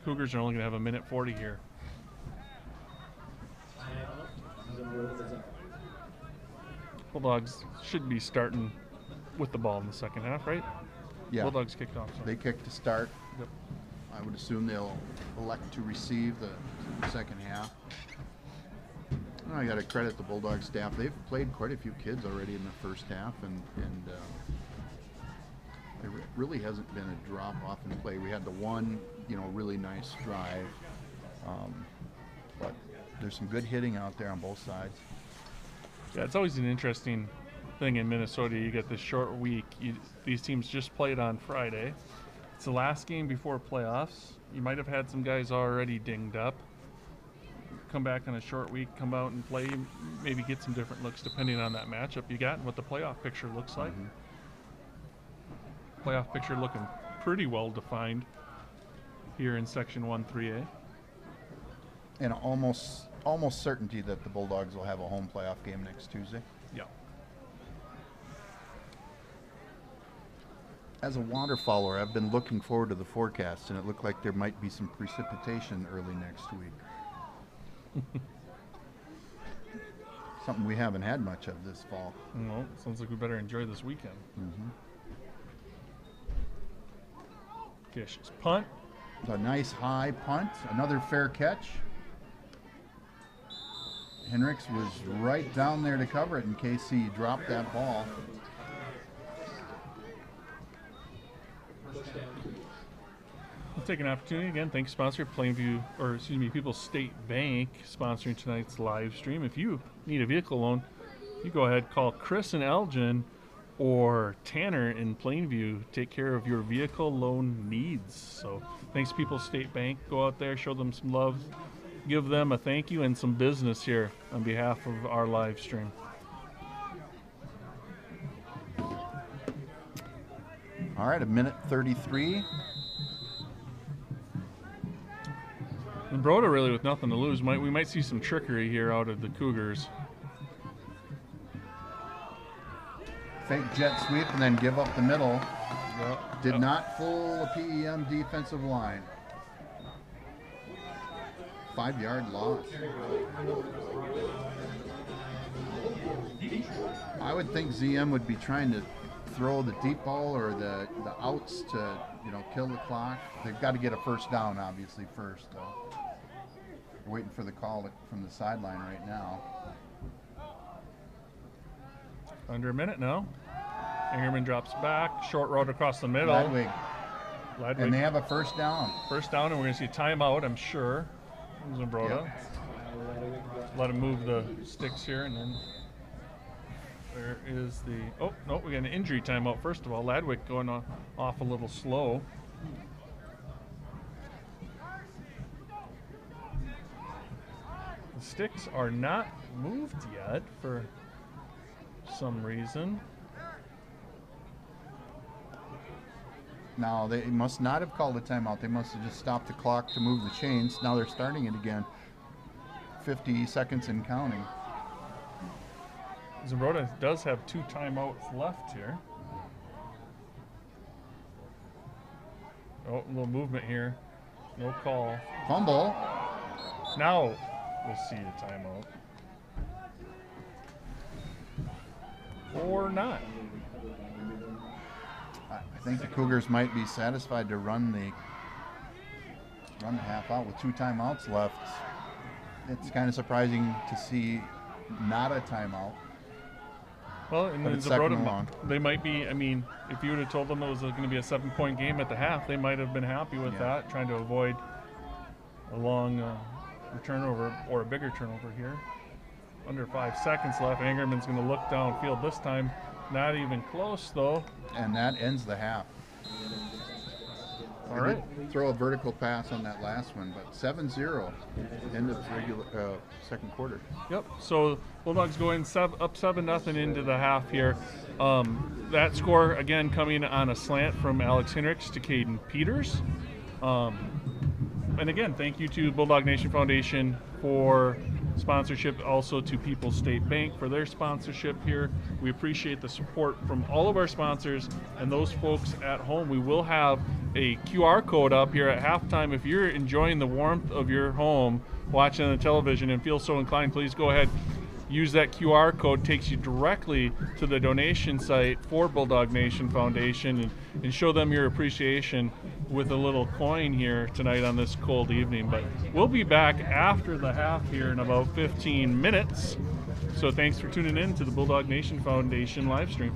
Cougars are only going to have a minute 40 here. Bulldogs should be starting with the ball in the second half, right? Yeah. Bulldogs kicked off. So. They kick to start. Yep. I would assume they'll elect to receive the second half. I got to credit the Bulldog staff. They've played quite a few kids already in the first half, and there really hasn't been a drop off in play. We had the one, really nice drive, but there's some good hitting out there on both sides. Yeah, it's always an interesting thing in Minnesota. You get this short week. These teams just played on Friday. It's the last game before playoffs. You might have had some guys already dinged up. Come back on a short week, come out and play, maybe get some different looks depending on that matchup you got and what the playoff picture looks like. Mm-hmm. Playoff picture looking pretty well defined here in Section 1-3A. And almost certainty that the Bulldogs will have a home playoff game next Tuesday. Yeah. As a waterfowler, I've been looking forward to the forecast, and it looked like there might be some precipitation early next week. Something we haven't had much of this fall. Well, sounds like we better enjoy this weekend. Mm-hmm. Kish's punt. A nice high punt, another fair catch. Henricks was right down there to cover it in case he dropped that ball. take an opportunity again. Thanks, sponsor People's State Bank sponsoring tonight's live stream. If you need a vehicle loan, you go ahead, call Chris and Elgin or Tanner in Plainview. Take care of your vehicle loan needs. So thanks, People's State Bank. Go out there, show them some love, give them a thank you and some business here on behalf of our live stream. All right, 1:33. Zumbrota really with nothing to lose. We might see some trickery here out of the Cougars. Fake jet sweep and then give up the middle. Yep. Did not fool the PEM defensive line. 5-yard loss. I would think ZM would be trying to throw the deep ball or the outs to, kill the clock. They've got to get a first down, obviously, first, though. We're waiting for the call from the sideline right now. Under a minute now. Ingerman drops back. Short road across the middle. Ladwig. Ladwig. And they have a first down. First down, and we're going to see a timeout, I'm sure. Zumbrota. Yep. Let him move the sticks here, and then there is the... Oh, no, we got an injury timeout, first of all. Ladwig going off a little slow. The sticks are not moved yet for some reason. Now, they must not have called a timeout. They must have just stopped the clock to move the chains. Now they're starting it again. 50 seconds and counting. Zumbrota does have 2 timeouts left here. Oh, a little movement here. No call. Fumble. Now we'll see a timeout. Or not. I think the Cougars might be satisfied to run the half out with 2 timeouts left. It's kind of surprising to see not a timeout. Well, and But then it's second and Zumbrota, long. they might be, if you would have told them it was going to be a 7-point game at the half, they might have been happy with that, trying to avoid a long turnover or a bigger turnover here. Under 5 seconds left. Angerman's going to look downfield this time. Not even close, though. And that ends the half. All right. Throw a vertical pass on that last one, but 7-0 end of regular second quarter. Yep. So Bulldogs going up 7-0 into the half here. That score again coming on a slant from Alex Hinrichs to Caden Peters. And again, thank you to Bulldog Nation Foundation for sponsorship, also to People's State Bank for their sponsorship here. We appreciate the support from all of our sponsors and those folks at home. We will have a QR code up here at halftime. If you're enjoying the warmth of your home watching on the television and feel so inclined, please go ahead, use that QR code. Takes you directly to the donation site for Bulldog Nation Foundation and show them your appreciation with a little coin here tonight on this cold evening. But we'll be back after the half here in about 15 minutes. So thanks for tuning in to the Bulldog Nation Foundation live stream.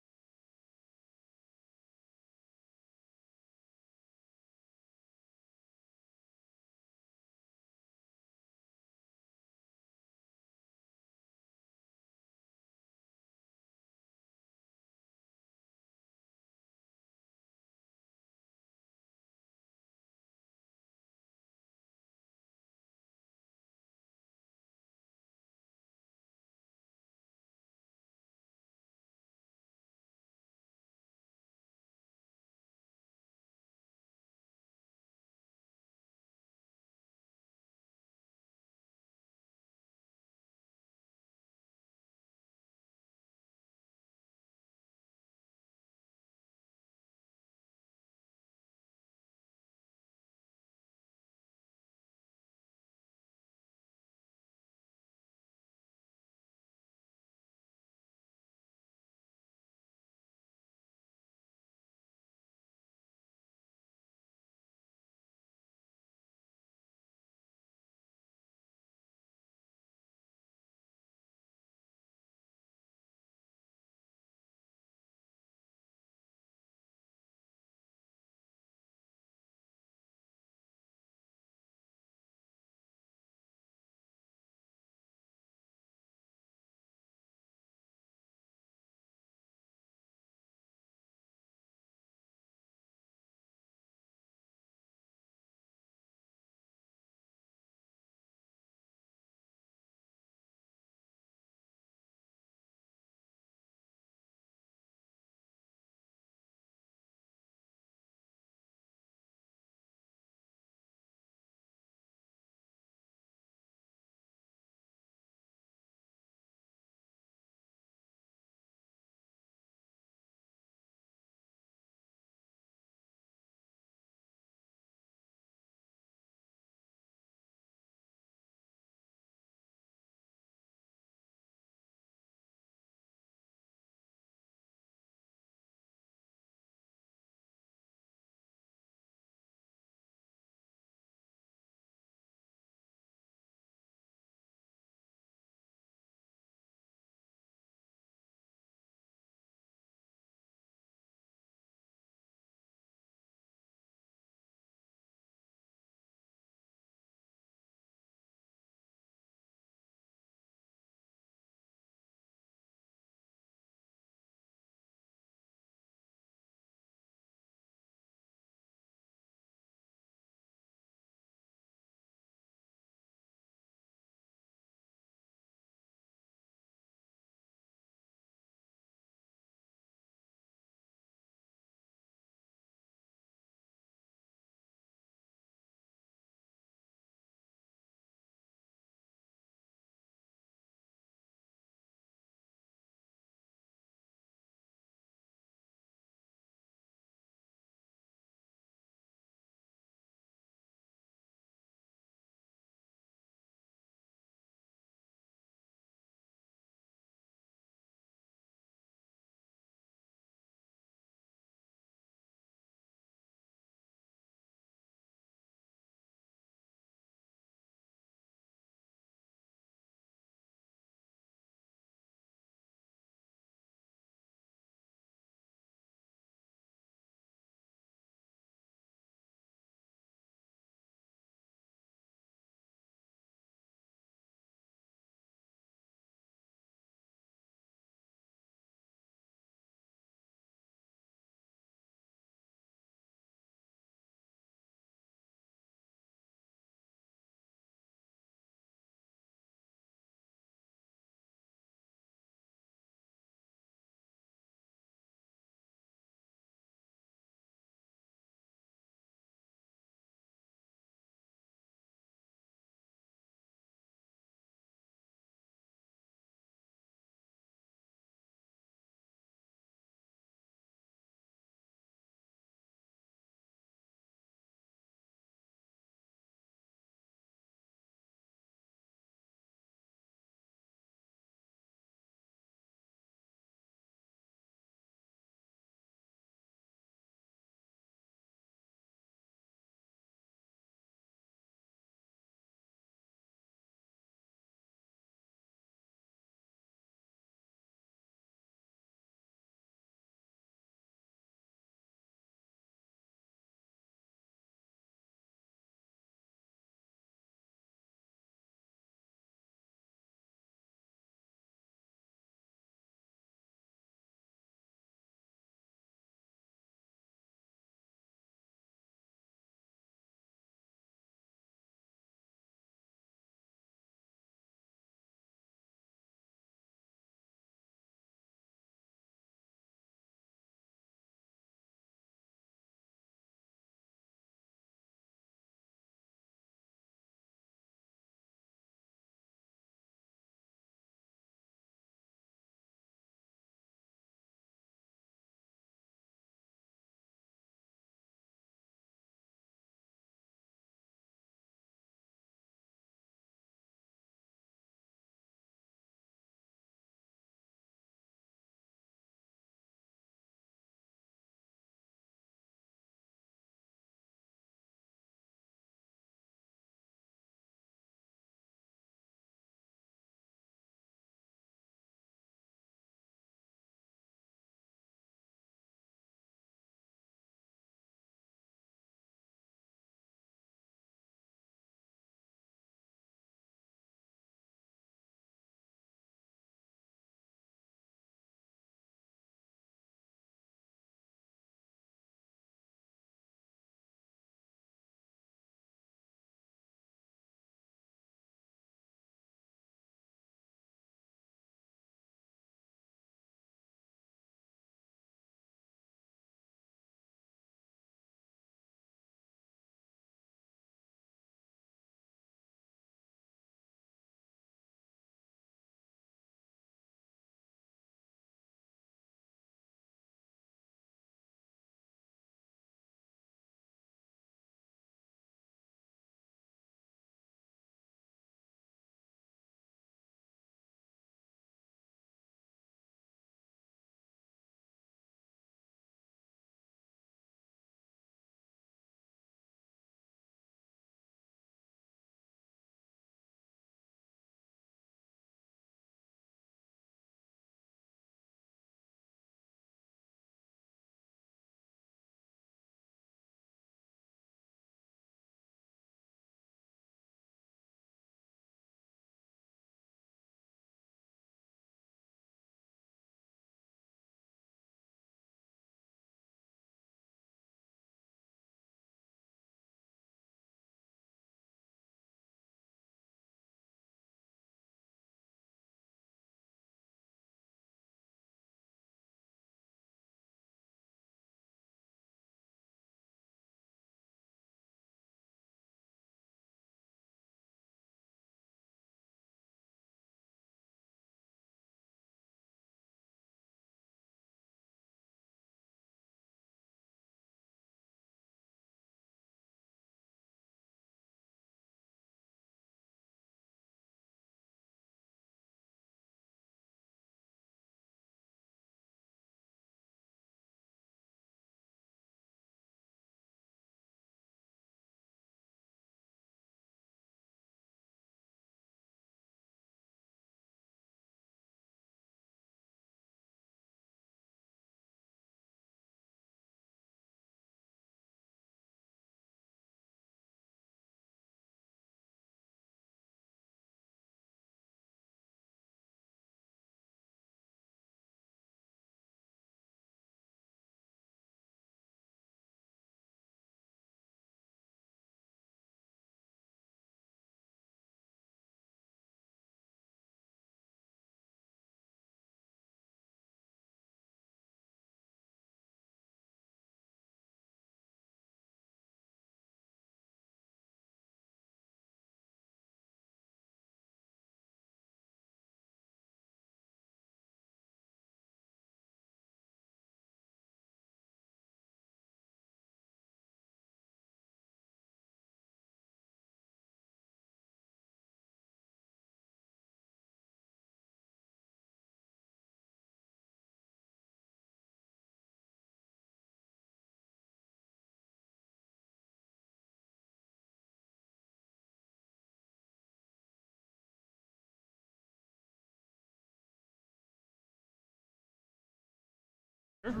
You go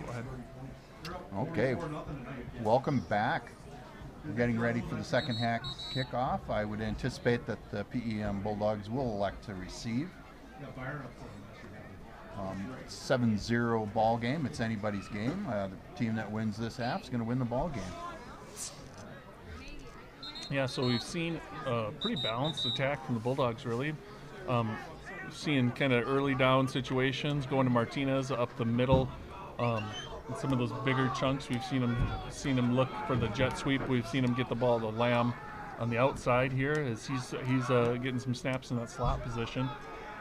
ahead. Okay, welcome back. We're getting ready for the second half kickoff. I would anticipate that the PEM Bulldogs will elect to receive. 7-0 ball game. It's anybody's game. The team that wins this half is going to win the ball game. Yeah, so we've seen a pretty balanced attack from the Bulldogs, really. Seeing kind of early down situations, going to Martinez up the middle. And some of those bigger chunks, we've seen him look for the jet sweep. We've seen him get the ball to Lamb on the outside here as he's getting some snaps in that slot position.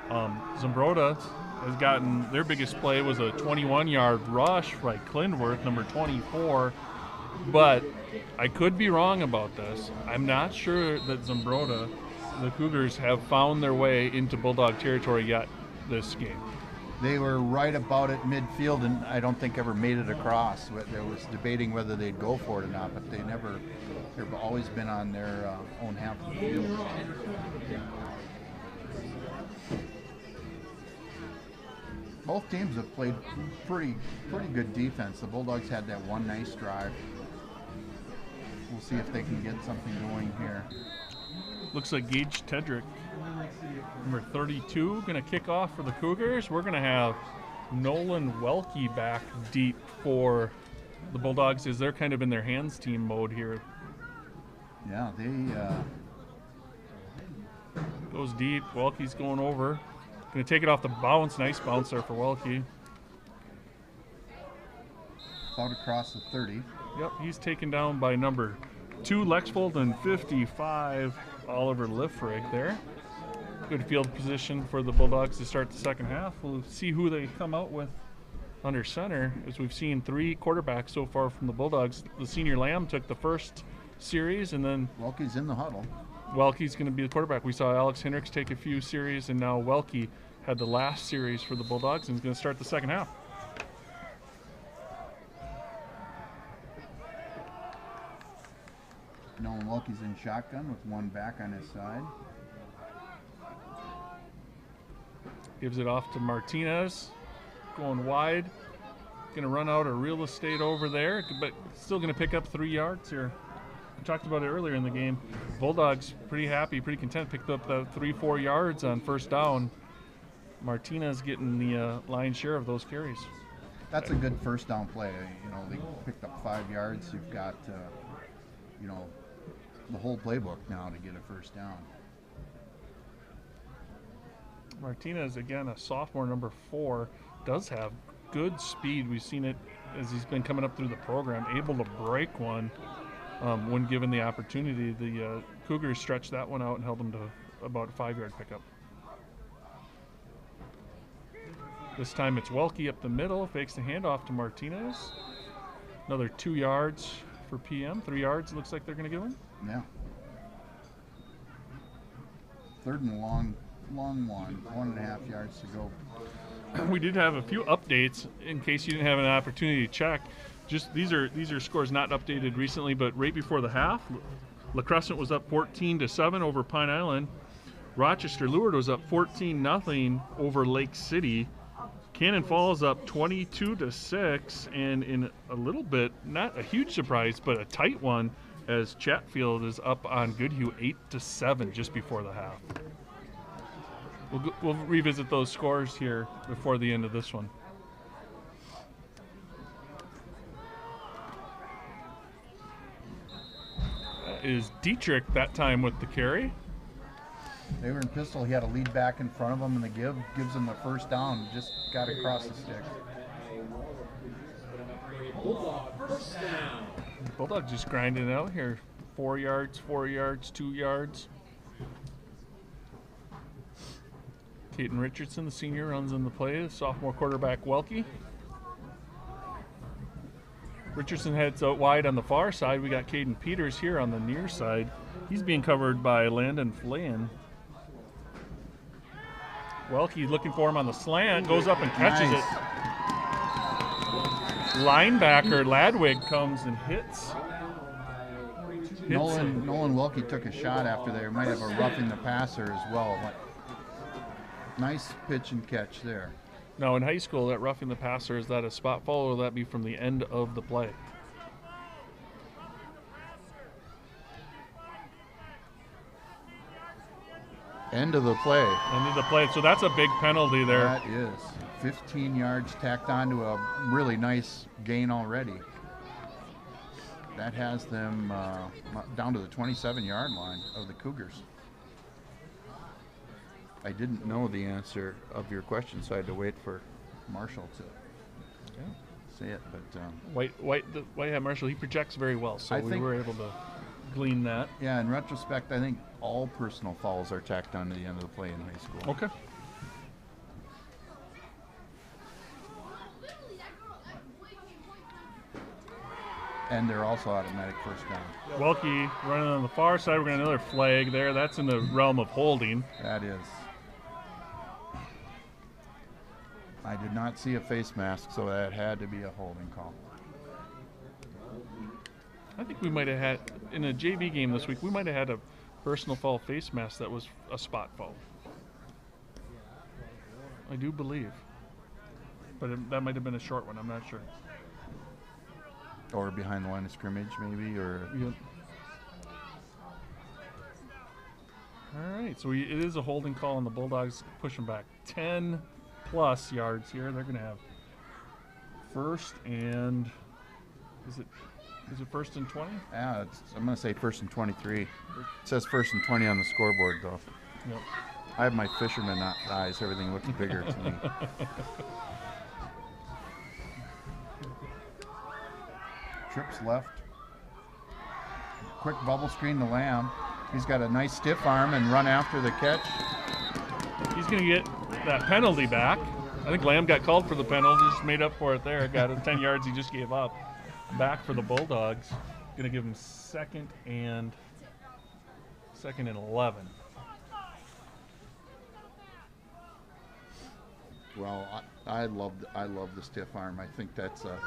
Zumbrota has gotten, their biggest play was a 21-yard rush by Klindworth, number 24. But I could be wrong about this. I'm not sure that Zumbrota, the Cougars, have found their way into Bulldog territory yet this game. They were right about it midfield, and I don't think ever made it across. There was debating whether they'd go for it or not, but they've always been on their own half of the field. Both teams have played pretty good defense. The Bulldogs had that one nice drive. We'll see if they can get something going here. Looks like Gage Tedrick, number 32, going to kick off for the Cougars. We're going to have Nolan Welke back deep for the Bulldogs as they're kind of in their hands team mode here. Yeah, goes deep. Welke's going over. Going to take it off the bounce. Nice bounce there for Welke. Out across the 30. Yep, he's taken down by number 2 Lexfold and 55 Oliver Liffrig there. Good field position for the Bulldogs to start the second half. We'll see who they come out with under center, as we've seen 3 quarterbacks so far from the Bulldogs. The senior Lamb took the first series, and then Welke's in the huddle. Welke's going to be the quarterback. We saw Alex Hendricks take a few series, and now Welke had the last series for the Bulldogs and is going to start the second half. Nolan Welke's in shotgun with one back on his side. Gives it off to Martinez, going wide. Going to run out of real estate over there, but still going to pick up 3 yards here. We talked about it earlier in the game. Bulldogs pretty happy, pretty content. Picked up the 3-4 yards on first down. Martinez getting the lion's share of those carries. That's a good first down play. They picked up 5 yards. You've got, the whole playbook now to get a first down. Martinez, again, a sophomore, number 4, does have good speed. We've seen it as he's been coming up through the program, able to break one when given the opportunity. The Cougars stretched that one out and held him to about a 5-yard pickup. This time it's Welke up the middle, fakes the handoff to Martinez. Another 2 yards for PM. 3 yards, looks like they're going to give him. Yeah. Third and long one. 1.5 yards to go. We did have a few updates in case you didn't have an opportunity to check. Just these are scores not updated recently, but right before the half, La Crescent was up 14-7 over Pine Island. Rochester Leward was up 14-0 over Lake City. Cannon Falls up 22-6, and in a little bit, not a huge surprise, but a tight one, as Chatfield is up on Goodhue 8-7 just before the half. We'll revisit those scores here before the end of this one. That is Dietrich that time with the carry. They were in pistol. He had a lead back in front of him, and the gives him the first down. Just got across the stick. Bulldog just grinding it out here. 4 yards, 4 yards, 2 yards. Peyton Richardson, the senior, runs in the play. The sophomore quarterback, Welke. Richardson heads out wide on the far side. We got Caden Peters here on the near side. He's being covered by Landon Flahan. Welke looking for him on the slant, goes up and catches it. Linebacker Ladwig comes and hits Nolan Welke took a shot after there. Might have a roughing the passer as well. But nice pitch and catch there. Now in high school, that roughing the passer, is that a spot foul, or will that be from the end of the play? End of the play. End of the play. So that's a big penalty there. That is 15 yards tacked onto a really nice gain already. That has them down to the 27-yard line of the Cougars. I didn't know the answer of your question, so I had to wait for Marshall to say it. But Whitehead Marshall, he projects very well, so I we think- were able to glean that. yeah, in retrospect, I think all personal fouls are tacked on to the end of the play in high school. Okay. And they're also automatic first down. Welke running on the far side. We're going to another flag there. That's in the realm of holding. That is. I did not see a face mask, so that had to be a holding call. I think we might have had, in a JV game this week, we might have had a personal foul face mask that was a spot foul. I do believe. But that might have been a short one. I'm not sure. Or behind the line of scrimmage, maybe, or Yep. All right, so it is a holding call, and the Bulldogs pushing back 10+ yards here. They're going to have first and is it first and 20? yeah, I'm going to say first and 23. It says first and 20 on the scoreboard, though. Yep. I have my fisherman eyes. Everything looks bigger to me. Trips left. Quick bubble screen to Lamb. He's got a nice stiff arm and run after the catch. He's going to get that penalty back. I think Lamb got called for the penalty, just made up for it there. Got it 10 yards he just gave up. Back for the Bulldogs. Going to give him second and 11. Well, I love the stiff arm. I think that's a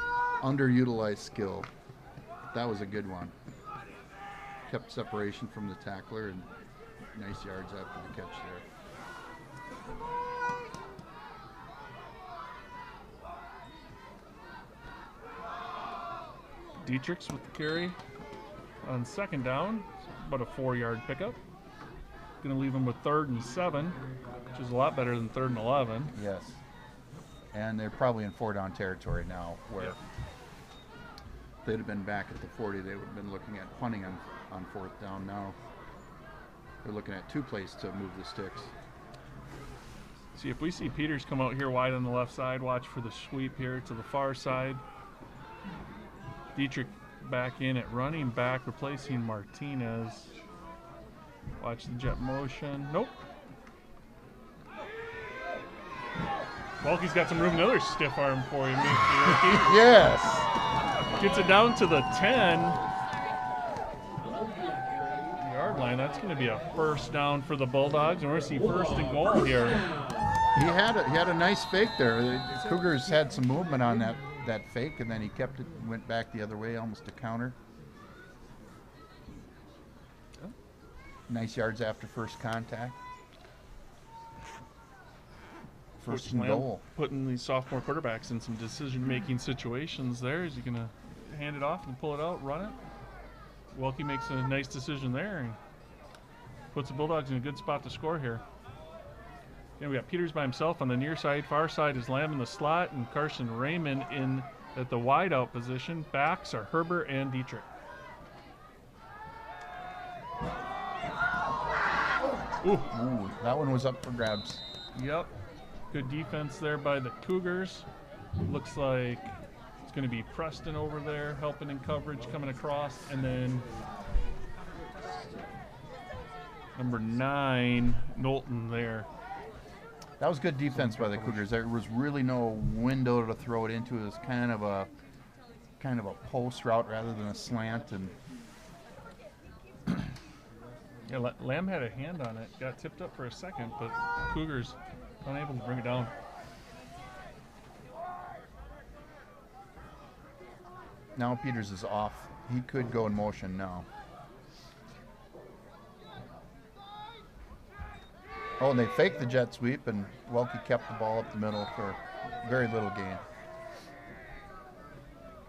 underutilized skill. That was a good one. Kept separation from the tackler and nice yards after the catch there. Dietrichs with the carry on second down. About a 4-yard pickup. Going to leave him with 3rd and 7, which is a lot better than 3rd and 11. Yes. And they're probably in 4-down territory now, where Yep. if they'd have been back at the 40, they would have been looking at punting on 4th down. Now they're looking at 2 plays to move the sticks. See, if we see Peters come out here wide on the left side, watch for the sweep here to the far side. Dietrich back in at running back, replacing Martinez. Watch the jet motion. Nope. Welke's got some room. Another stiff arm for you, Mickey. Yes. Gets it down to the 10-yard line. That's going to be a first down for the Bulldogs, and we're going to see first and goal here. He had a nice fake there. The Cougars had some movement on that fake, and then he kept it, went back the other way, almost a counter. Nice yards after first contact. First and Lamb goal. putting these sophomore quarterbacks in some decision-making situations there. Is he going to hand it off and pull it out, run it? Welke makes a nice decision there and puts the Bulldogs in a good spot to score here. And we got Peters by himself on the near side. Far side is Lamb in the slot, and Carson Raymond in at the wideout position. Backs are Herbert and Dietrich. Ooh, that one was up for grabs. Yep. Good defense there by the Cougars. Looks like it's going to be Preston over there helping in coverage coming across, and then number 9, Knowlton there. That was good defense by the Cougars. There was really no window to throw it into. It was kind of a post route rather than a slant, and Yeah, Lamb had a hand on it. Got tipped up for a second, but Cougars unable to bring it down. now Peters is off. He could go in motion now. Oh, and they faked the jet sweep, and Welke kept the ball up the middle for very little gain.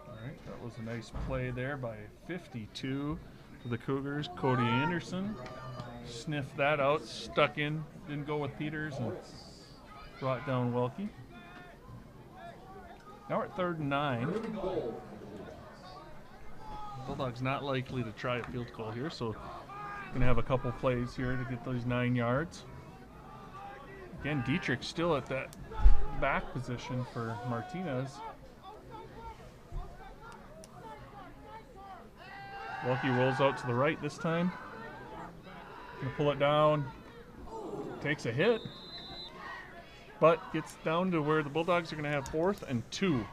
All right, that was a nice play there by 52 for the Cougars. Cody Anderson sniffed that out, stuck in, didn't go with Peters, and brought down Welke. Now we're at 3rd and 9. Bulldogs not likely to try a field goal here, so gonna have a couple plays here to get those 9 yards. Again, Dietrich still at that back position for Martinez. Welke rolls out to the right this time. Gonna pull it down. Takes a hit, but gets down to where the Bulldogs are gonna have 4th and 2.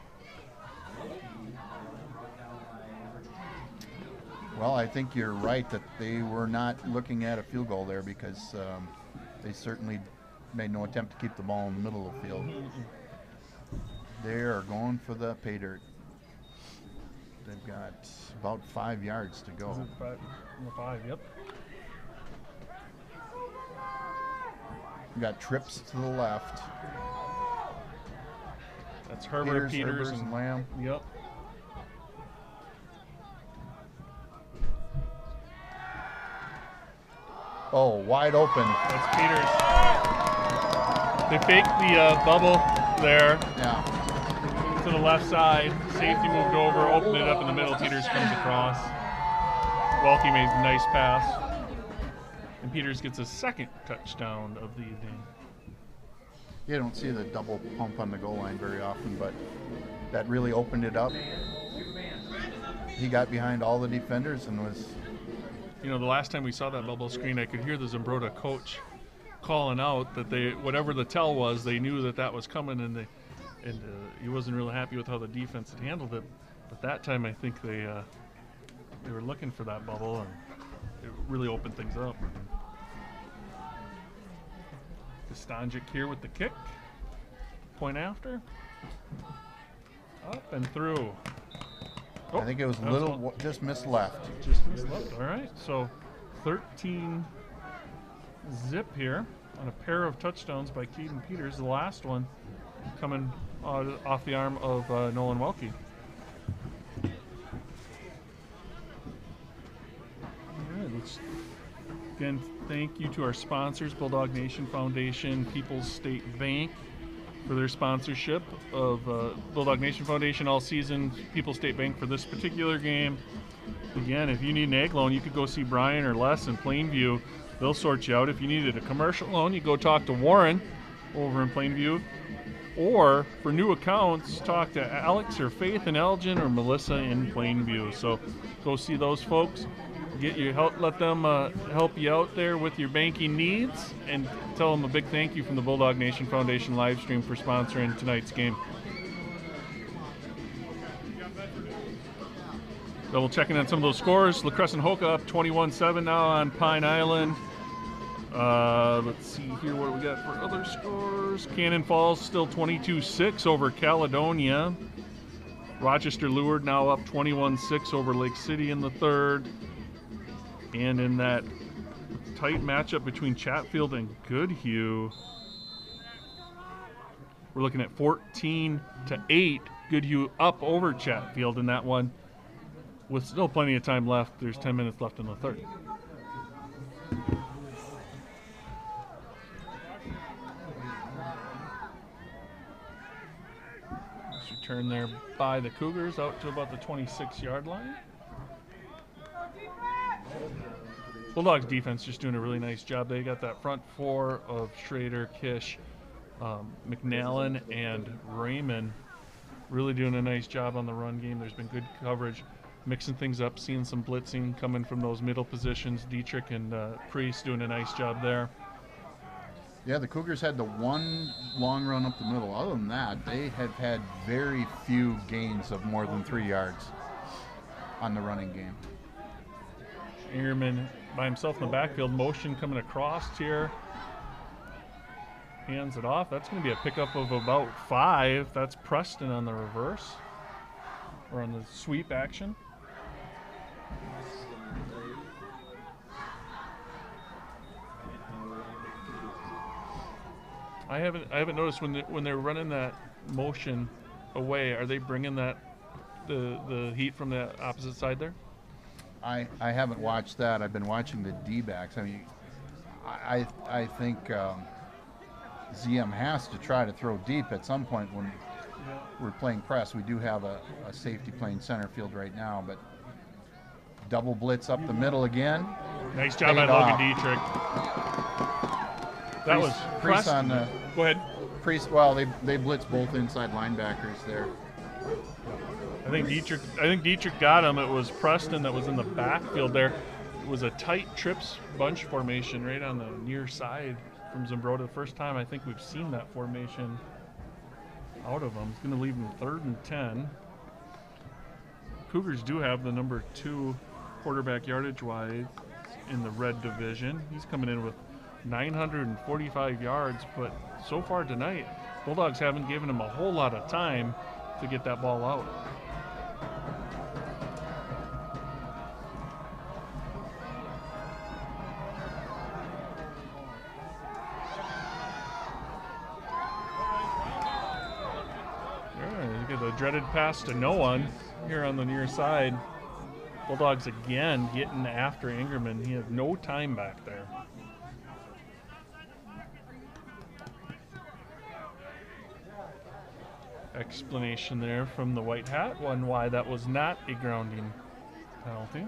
Well, I think you're right that they were not looking at a field goal there because they certainly made no attempt to keep the ball in the middle of the field. They are going for the pay dirt. They've got about 5 yards to go. 5, yep. We got trips to the left. That's Herbert, Peters, and Lamb. Yep. Oh, wide open. That's Peters. They faked the bubble there Yeah. to the left side. Safety moved over, opened it up in the middle. Peters comes across. Welke made a nice pass. And Peters gets a 2nd touchdown of the evening. You don't see the double pump on the goal line very often, but that really opened it up. He got behind all the defenders and was... You know, the last time we saw that bubble screen, I could hear the Zumbrota coach calling out that they, whatever the tell was, they knew that that was coming, and he wasn't really happy with how the defense had handled it. But that time, I think they were looking for that bubble, and it really opened things up. Kostanjic here with the kick. Point after. Up and through. Oh, I think it was a little, just missed left. Just missed left. All right, so 13 zip here on a pair of touchdowns by Keaton Peters. The last one coming off the arm of Nolan Welke. All right, let's again thank you to our sponsors, Bulldog Nation Foundation, People's State Bank, for their sponsorship of Bulldog Nation Foundation all season, People's State Bank for this particular game. Again, if you need an egg loan, you could go see Brian or Les in Plainview. They'll sort you out. If you needed a commercial loan, you go talk to Warren over in Plainview. Or for new accounts, talk to Alex or Faith in Elgin or Melissa in Plainview. So go see those folks. Get your help, let them help you out there with your banking needs, and tell them a big thank you from the Bulldog Nation Foundation live stream for sponsoring tonight's game. Double checking on some of those scores. La Crescent Hoka up 21-7 now on Pine Island. Let's see here what we got for other scores. Cannon Falls still 22-6 over Caledonia. Rochester Luard now up 21-6 over Lake City in the 3rd. And in that tight matchup between Chatfield and Goodhue, we're looking at 14-8. Goodhue up over Chatfield in that one. With still plenty of time left, there's 10 minutes left in the 3rd. Nice return there by the Cougars out to about the 26-yard line. Bulldogs defense just doing a really nice job. They got that front 4 of Schrader, Kish, McNallen, and Raymond really doing a nice job on the run game. There's been good coverage, mixing things up, seeing some blitzing coming from those middle positions. Dietrich and Priest doing a nice job there. Yeah, the Cougars had the one long run up the middle. Other than that, they have had very few gains of more than 3 yards on the running game. Ehrman by himself in the backfield, motion coming across here. Hands it off. That's going to be a pickup of about 5. That's Preston on the reverse, or on the sweep action. I haven't noticed when they're running that motion away. Are they bringing that the heat from the opposite side there? I haven't watched that. I've been watching the D-backs. I mean, I think ZM has to try to throw deep at some point when we're playing press. We do have a safety playing center field right now, but double blitz up the middle again. Nice job by Logan Dietrich. That was Priest on the. Go ahead. Priest. Well, they blitz both inside linebackers there. I think Dietrich got him. It was Preston that was in the backfield there. It was a tight trips bunch formation right on the near side from Zumbrota. The first time I think we've seen that formation out of them. It's going to leave them 3rd and 10. Cougars do have the number 2 quarterback yardage-wise in the red division. He's coming in with 945 yards, but so far tonight, Bulldogs haven't given him a whole lot of time to get that ball out. Look at the dreaded pass to no one here on the near side. Bulldogs again getting after Ingerman. He has no time back there. Explanation there from the white hat on why that was not a grounding penalty.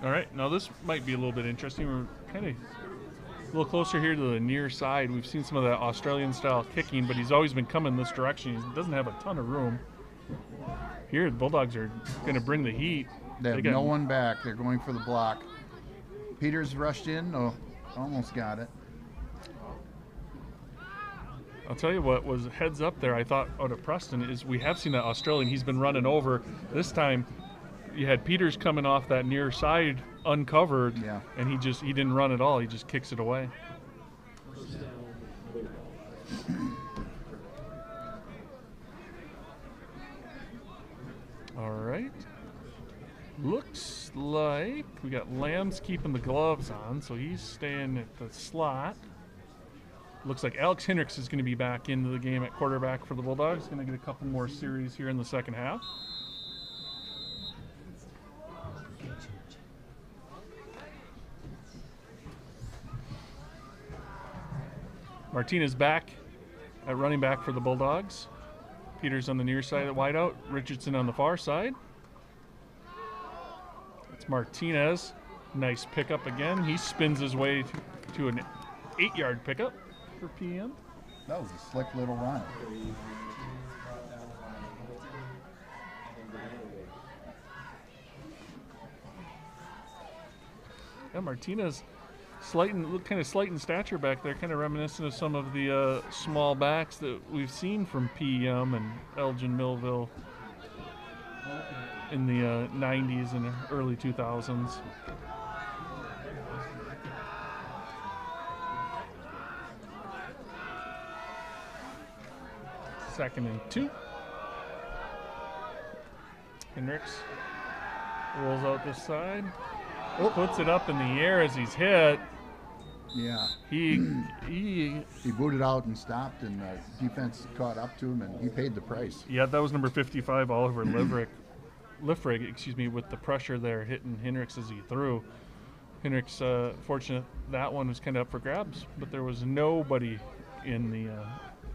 All right, now this might be a little bit interesting. We're kind of a little closer here to the near side. We've seen some of that Australian-style kicking, but he's always been coming this direction. He doesn't have a ton of room. Here, the Bulldogs are going to bring the heat. They have no one back. They're going for the block. Peters rushed in. Oh, almost got it. I'll tell you what was heads up there, I thought, out of Preston, is we have seen that Australian. He's been running over. This time, you had Peters coming off that near side uncovered, and he didn't run at all. He just kicks it away. All right. Looks like we got Lambs keeping the gloves on, so he's staying at the slot. Looks like Alex Hendricks is going to be back into the game at quarterback for the Bulldogs. Going to get a couple more series here in the second half. Martinez back at running back for the Bulldogs. Peters on the near side at wideout. Richardson on the far side. It's Martinez. Nice pickup again. He spins his way to an 8-yard pickup for PM. That was a slick little run. Yeah, Martinez kind of slight in stature back there, kind of reminiscent of some of the small backs that we've seen from PM and Elgin Millville in the 90s and early 2000s. Second and 2. Hendricks rolls out this side. Puts it up in the air as he's hit. Yeah. He booted out and stopped, and the defense caught up to him, and he paid the price. Yeah, that was number 55, Oliver Liffrig, with the pressure there hitting Hendricks as he threw. Hendricks, fortunate that one was kind of up for grabs, but there was nobody in the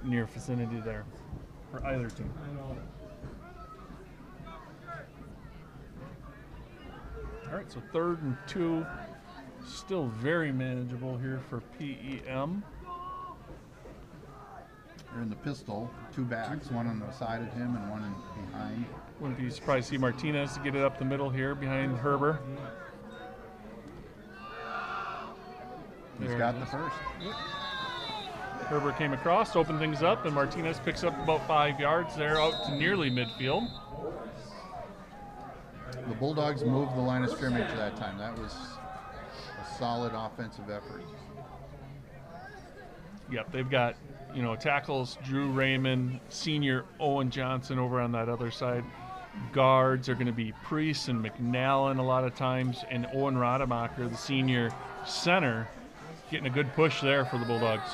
near vicinity there for either team. All right, so 3rd and 2, still very manageable here for PEM. They're in the pistol, 2 backs, one on the side of him and one in behind. Wouldn't be surprised to see Martinez to get it up the middle here behind Herber. He's got the first. Yep. Herber came across, opened things up, and Martinez picks up about 5 yards there out to nearly midfield. The Bulldogs moved the line of scrimmage that time. That was a solid offensive effort. Yep, they've got, tackles, Drew Raymond, senior Owen Johnson over on that other side. guards are going to be Priest and McNallen a lot of times, and Owen Rademacher, the senior center, getting a good push there for the Bulldogs.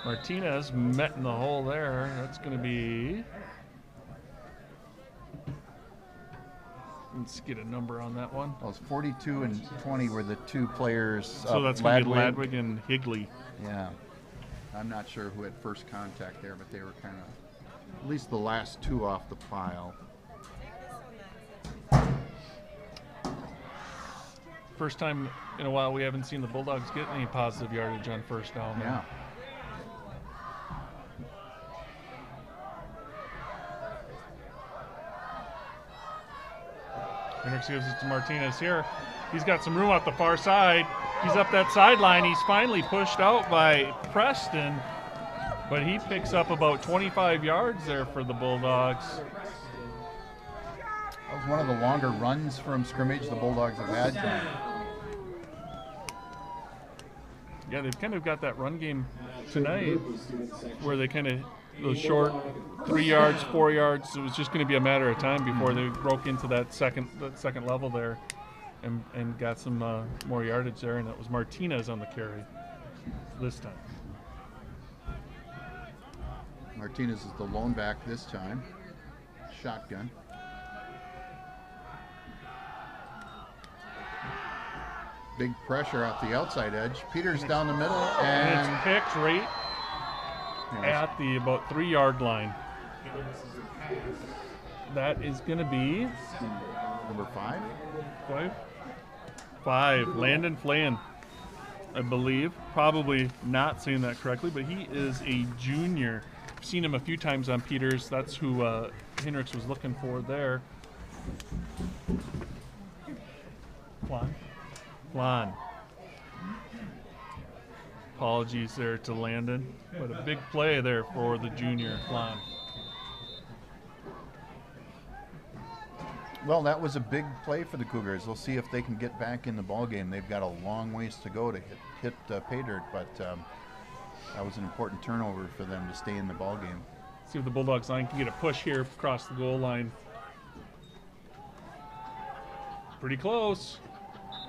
Martinez met in the hole there. That's going to be... Let's get a number on that one. Those 42 and 20 were the two players. So that's going to be Ladwig and Higley. Yeah. I'm not sure who had first contact there, but they were kind of, at least the last two off the pile. First time in a while we haven't seen the Bulldogs get any positive yardage on first down. Yeah. Hendricks gives it to Martinez here. He's got some room off the far side. He's up that sideline. He's finally pushed out by Preston, but he picks up about 25 yards there for the Bulldogs. That was one of the longer runs from scrimmage the Bulldogs have had tonight. Yeah, they've kind of got that run game tonight where they kind of, those short 3 yards, 4 yards, it was just going to be a matter of time before they broke into that second level there and got some more yardage there, and it was Martinez on the carry this time. Martinez is the lone back this time. Shotgun. Big pressure off the outside edge. Peters down the middle, and it's picked right at the about 3 yard line. That is going to be number 5. 5. Landon Flan, I believe. Probably not saying that correctly, but he is a junior. I've seen him a few times on Peters. That's who Hendricks was looking for there. Flan. Apologies there to Landon, but a big play there for the junior Flan. Well, that was a big play for the Cougars. We'll see if they can get back in the ball game. They've got a long ways to go to hit pay dirt, but that was an important turnover for them to stay in the ball game. See if the Bulldogs line can get a push here across the goal line. Pretty close.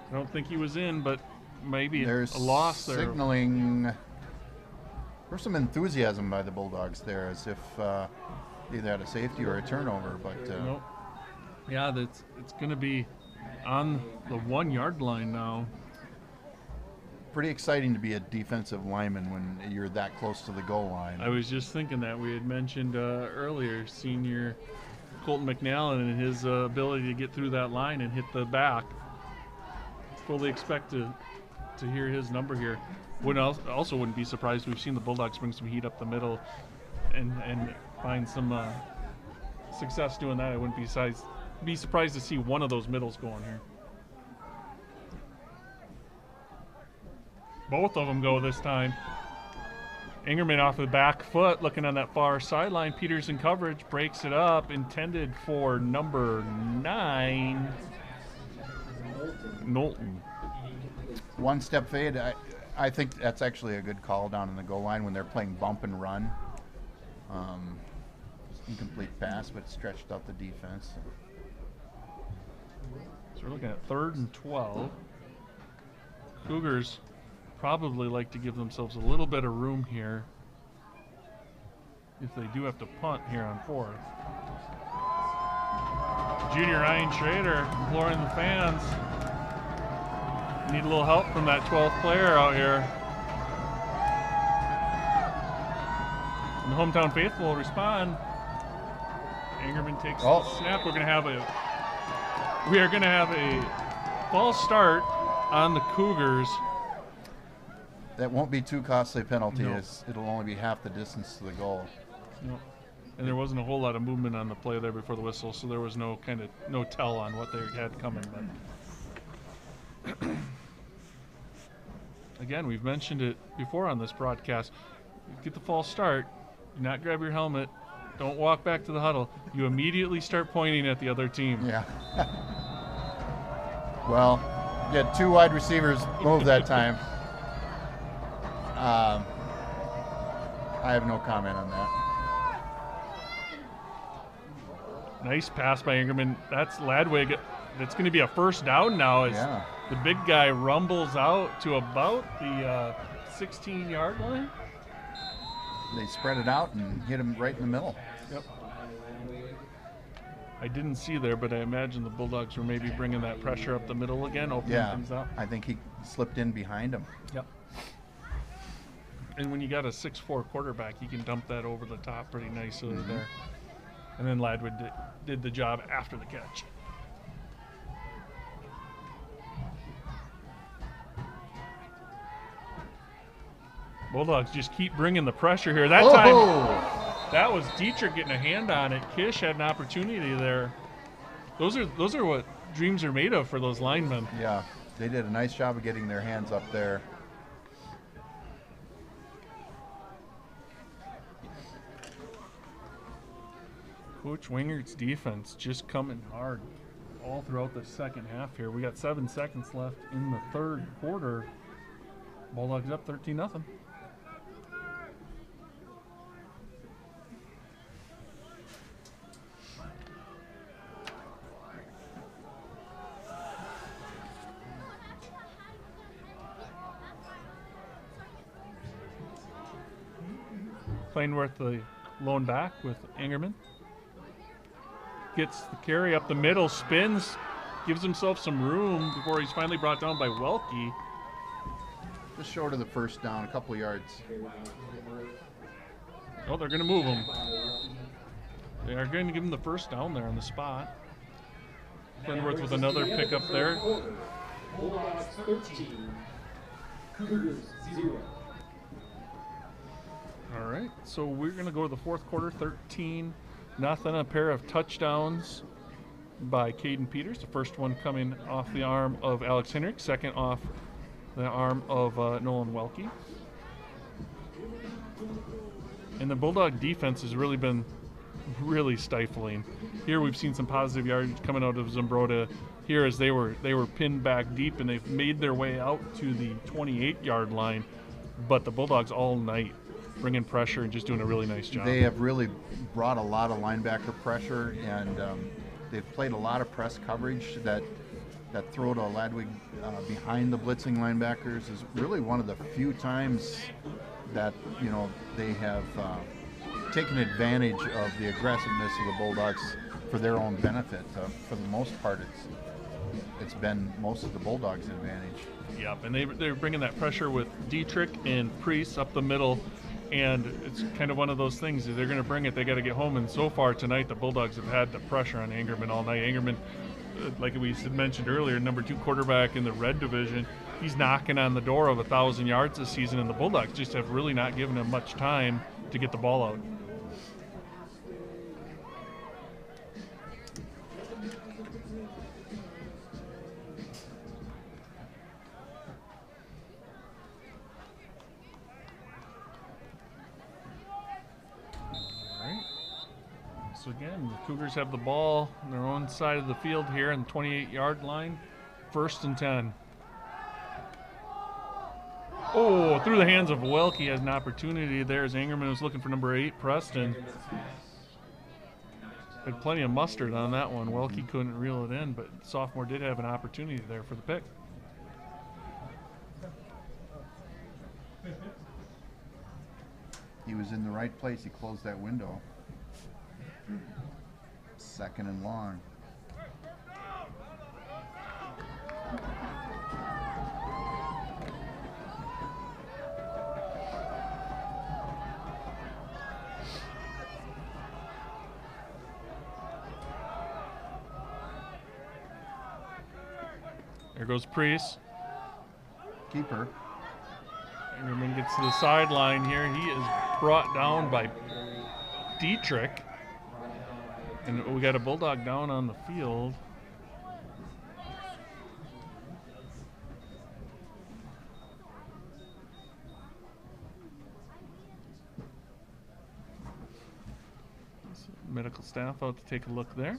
I don't think he was in, but maybe there's a loss there. Signaling. There's some enthusiasm by the Bulldogs there, as if either had a safety or a turnover, but nope. Yeah, it's going to be on the 1 yard line now. Pretty exciting to be a defensive lineman when you're that close to the goal line. I was just thinking that. We had mentioned earlier senior Colton McNallen and his ability to get through that line and hit the back. Fully expect to hear his number here. Also wouldn't be surprised. We've seen the Bulldogs bring some heat up the middle and find some success doing that. I wouldn't be surprised to see one of those middles going here. Both of them go this time. Ingerman off the back foot, looking on that far sideline. Peters in coverage, breaks it up, intended for number 9, Knowlton. One step fade. I think that's actually a good call down in the goal line when they're playing bump and run. Incomplete pass, but stretched out the defense. So we're looking at 3rd and 12. Cougars probably like to give themselves a little bit of room here if they do have to punt here on 4th. Junior Ryan Schrader imploring the fans. Need a little help from that 12th player out here. And the hometown faithful will respond. Angerman takes the snap. We are going to have a false start on the Cougars. That won't be too costly penalty. No. It'll only be half the distance to the goal. No. And there wasn't a whole lot of movement on the play there before the whistle, so there was no tell on what they had coming. But again, we've mentioned it before on this broadcast. Get the false start. Do not grab your helmet. Don't walk back to the huddle. You immediately start pointing at the other team. Yeah. Well, you had 2 wide receivers move that time. I have no comment on that. Nice pass by Ingerman. That's Ladwig. That's going to be a first down now as the big guy rumbles out to about the 16-yard line. They spread it out and hit him right in the middle. Yep. I didn't see there, but I imagine the Bulldogs were maybe bringing that pressure up the middle again, opening things up. I think he slipped in behind him. Yep. And when you got a 6'4" quarterback, you can dump that over the top pretty nicely there. And then Ladwig did the job after the catch. Bulldogs just keep bringing the pressure here. That time, that was Dietrich getting a hand on it. Kish had an opportunity there. Those are what dreams are made of for those linemen. Yeah, they did a nice job of getting their hands up there. Coach Wingert's defense just coming hard all throughout the second half here. We got 7 seconds left in the third quarter. Bulldogs up 13-0. Plainworth the lone back with Ingerman. Gets the carry up the middle, spins, gives himself some room before he's finally brought down by Welke. Just short of the first down, a couple yards. Oh, they're going to move him. They are going to give him the first down there on the spot. Plainworth with another pickup there. Bulldogs 13, Cougars 0. All right, so we're going to go to the fourth quarter, 13-0. A pair of touchdowns by Caden Peters. The first one coming off the arm of Alex Henrik, second off the arm of Nolan Welke. And the Bulldog defense has really been really stifling. Here we've seen some positive yardage coming out of Zumbrota here as they were pinned back deep and they've made their way out to the 28-yard line. But the Bulldogs all night bringing pressure and just doing a really nice job. They have really brought a lot of linebacker pressure, and they've played a lot of press coverage. That throw to Ladwig behind the blitzing linebackers is really one of the few times that they have taken advantage of the aggressiveness of the Bulldogs for their own benefit. For the most part, it's been most of the Bulldogs' advantage. Yep, and they're bringing that pressure with Dietrich and Priest up the middle. And it's kind of one of those things. If they're going to bring it, they got to get home. And so far tonight, the Bulldogs have had the pressure on Ingerman all night. Ingerman, like we mentioned earlier, number 2 quarterback in the red division. He's knocking on the door of 1,000 yards this season, and the Bulldogs just have really not given him much time to get the ball out. So again, the Cougars have the ball on their own side of the field here on the 28-yard line. 1st and 10. Oh, through the hands of Welke has an opportunity there as Ingerman was looking for number 8, Preston. Had plenty of mustard on that one. Welke couldn't reel it in, but sophomore did have an opportunity there for the pick. He was in the right place. He closed that window. 2nd and long. There goes Priest. Keeper. Ingerman gets to the sideline here. He is brought down by Dietrich. And we got a Bulldog down on the field. Medical staff out to take a look there.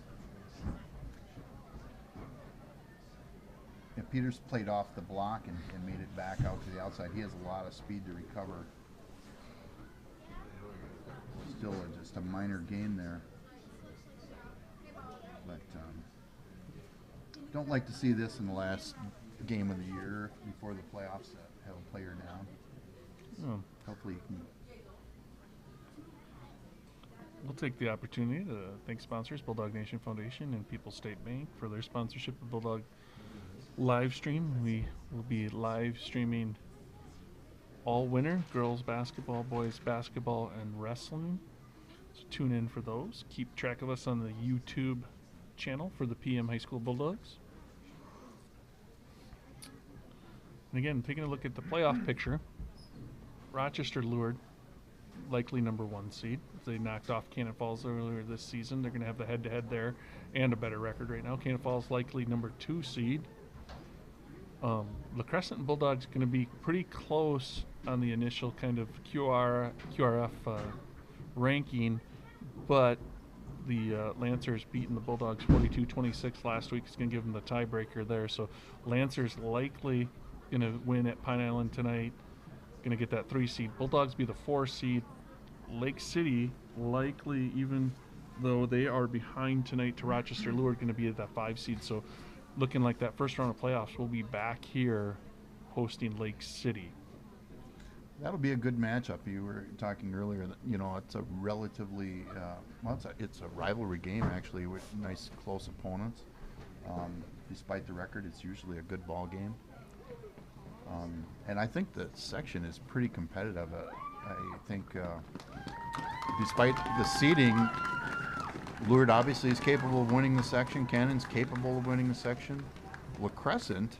If Peters played off the block and made it back out to the outside. He has a lot of speed to recover. Still just a minor gain there. But don't like to see this in the last game of the year before the playoffs, have a player down. Oh. Hopefully he can. We'll take the opportunity to thank sponsors Bulldog Nation Foundation and People's State Bank for their sponsorship of Bulldog live stream. We will be live streaming all winter, girls basketball, boys basketball, and wrestling. So tune in for those. Keep track of us on the YouTube channel for the PM High School Bulldogs. And again, taking a look at the playoff picture, Rochester lured likely number 1 seed. They knocked off Cannon Falls earlier this season. They're going to have the head-to-head there and a better record right now. Cannon Falls likely number 2 seed. La Crescent and Bulldogs going to be pretty close on the initial kind of QRF ranking, but the Lancers beating the Bulldogs 42-26 last week is going to give them the tiebreaker there. So Lancers likely going to win at Pine Island tonight, going to get that 3 seed. Bulldogs be the 4 seed. Lake City likely, even though they are behind tonight to Rochester Luard, going to be at that 5 seed. So looking like that first round of playoffs, we'll be back here hosting Lake City. That'll be a good matchup. You were talking earlier that, you know, it's a relatively, it's a rivalry game actually with nice close opponents. Despite the record, it's usually a good ball game. And I think the section is pretty competitive. I think despite the seeding, Luard obviously is capable of winning the section. Cannon's capable of winning the section. La Crescent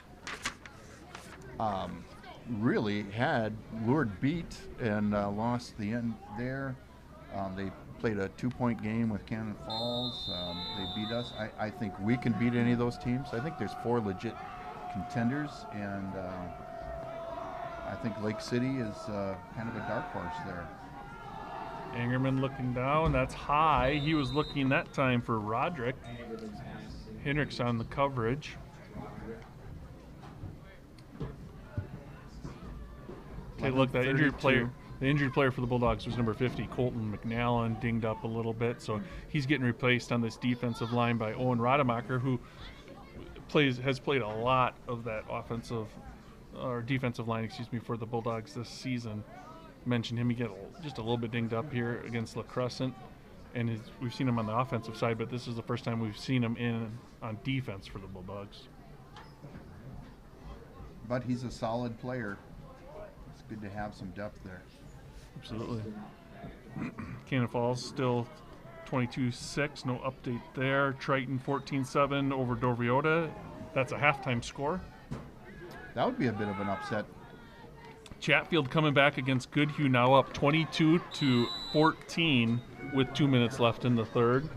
really had Luard beat and lost the end there. They played a 2-point game with Cannon Falls. They beat us. I think we can beat any of those teams. I think there's 4 legit contenders, and I think Lake City is kind of a dark horse there. Angerman looking down. That's high. He was looking that time for Roderick. Hendricks on the coverage. Okay, look, that injured player. The injured player for the Bulldogs was number 50, Colton McNallen, dinged up a little bit. So he's getting replaced on this defensive line by Owen Rademacher, who has played a lot of that defensive line, for the Bulldogs this season. Mentioned him, he got just a little bit dinged up here against La Crescent, and we've seen him on the offensive side, but this is the first time we've seen him on defense for the Bulldogs. But he's a solid player. It's good to have some depth there. Absolutely. Cannon Falls still 22-6, no update there. Triton 14-7 over Dovriota. That's a halftime score. That would be a bit of an upset. Chatfield coming back against Goodhue, now up 22-14 with 2 minutes left in the third.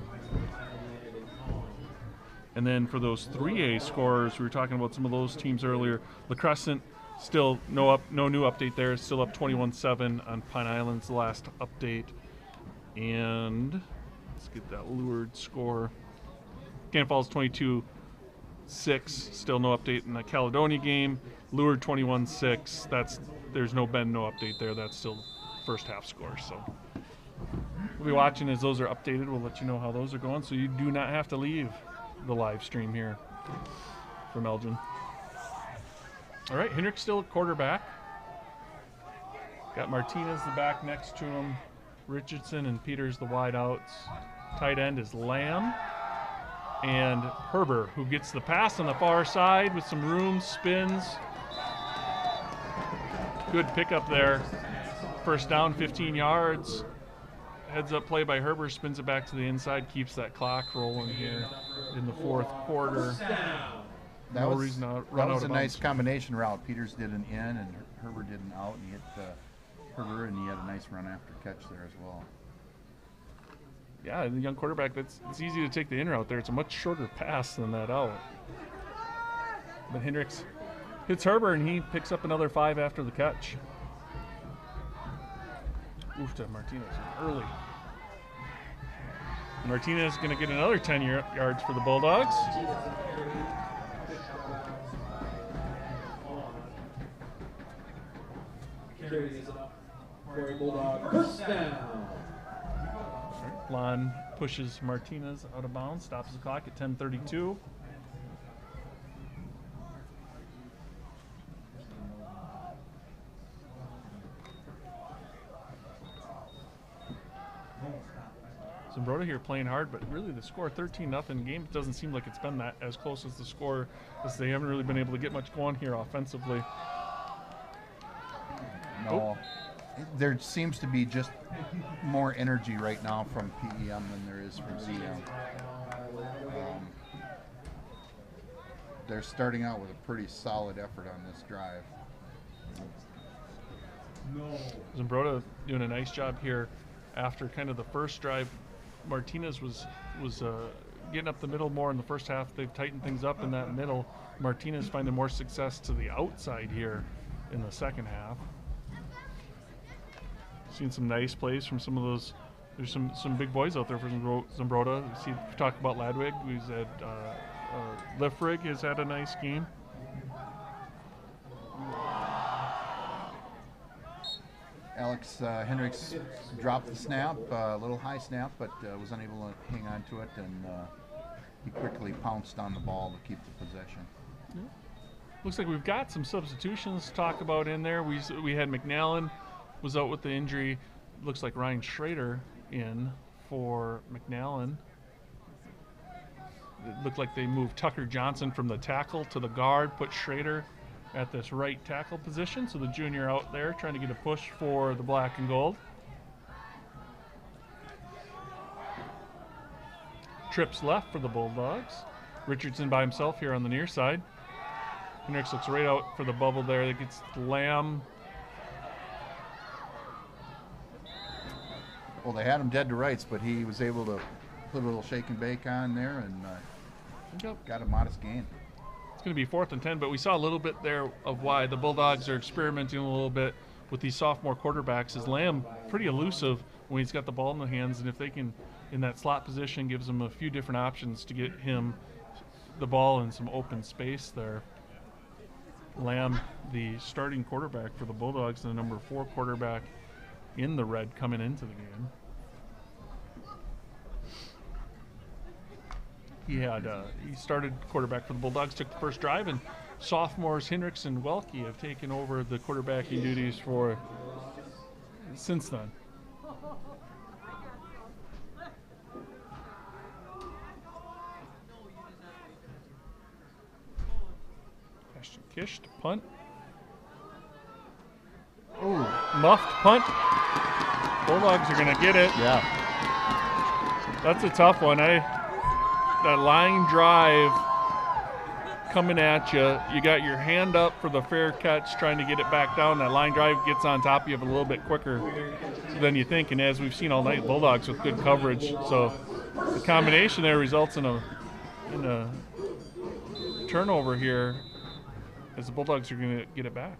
And then for those 3A scorers, we were talking about some of those teams earlier. La Crescent still no new update there. Still up 21-7 on Pine Island's last update. And let's get that Luard score. Cannon Falls 22-6, still no update in the Caledonia game. Luard 21-6. There's no update there. That's still first half score. So we'll be watching as those are updated. We'll let you know how those are going, so you do not have to leave the live stream here from Elgin. All right, Hendrick's still at quarterback. Got Martinez the back next to him. Richardson and Peters the wideouts. Tight end is Lamb. And Herber, who gets the pass on the far side with some room, spins. Good pickup there. First down, 15 yards. Heads up play by Herber, spins it back to the inside, keeps that clock rolling here in the fourth quarter. That was a nice combination route. Peters did an in and Herber did an out, and he hit Herber, and he had a nice run after catch there as well. Yeah, the young quarterback, it's easy to take the in route there. It's a much shorter pass than that out. But Hendricks hits Herber, and he picks up another 5 after the catch. Oof to Martinez early. Martinez is going to get another 10 yards for the Bulldogs. carry is enough for a Bulldog first down. Lon pushes Martinez out of bounds, stops the clock at 10:32. Zumbrota here playing hard, but really the score 13-0 game doesn't seem like it's been that as close as the score, as they haven't really been able to get much going here offensively. No, there seems to be just more energy right now from PEM than there is from ZM. They're starting out with a pretty solid effort on this drive. Zumbrota doing a nice job here after kind of the first drive. Martinez was getting up the middle more in the first half. They've tightened things up in that middle. Martinez finding more success to the outside here in the second half. Seen some nice plays from some of those. There's some big boys out there for Zumbrota. We talk about Ladwig, who's had Lifrig has had a nice game. Alex Hendricks dropped the snap, a little high snap, but was unable to hang on to it, and he quickly pounced on the ball to keep the possession. Yeah. Looks like we've got some substitutions to talk about in there. We had McNallen was out with the injury. Looks like Ryan Schrader in for McNallen. It looked like they moved Tucker Johnson from the tackle to the guard, put Schrader at this right tackle position. So the junior out there trying to get a push for the black and gold. Trips left for the Bulldogs. Richardson by himself here on the near side. Hendricks looks right out for the bubble there. That gets Lamb. Well, they had him dead to rights, but he was able to put a little shake and bake on there and got a modest gain. It's going to be 4th and 10, but we saw a little bit there of why the Bulldogs are experimenting a little bit with these sophomore quarterbacks. Is Lamb pretty elusive when he's got the ball in the hands, and if they can, in that slot position, gives him a few different options to get him the ball in some open space there. Lamb, the starting quarterback for the Bulldogs, and the number 4 quarterback in the red coming into the game. He started quarterback for the Bulldogs, took the first drive, and sophomores Hendricks and Welke have taken over the quarterbacking duties for since then. Ashton Kish to punt. Oh, muffed punt. Bulldogs are going to get it. Yeah. That's a tough one. That line drive coming at you. You got your hand up for the fair catch, trying to get it back down. That line drive gets on top of you a little bit quicker than you think. And as we've seen all night, Bulldogs with good coverage. So the combination there results in a turnover here as the Bulldogs are going to get it back.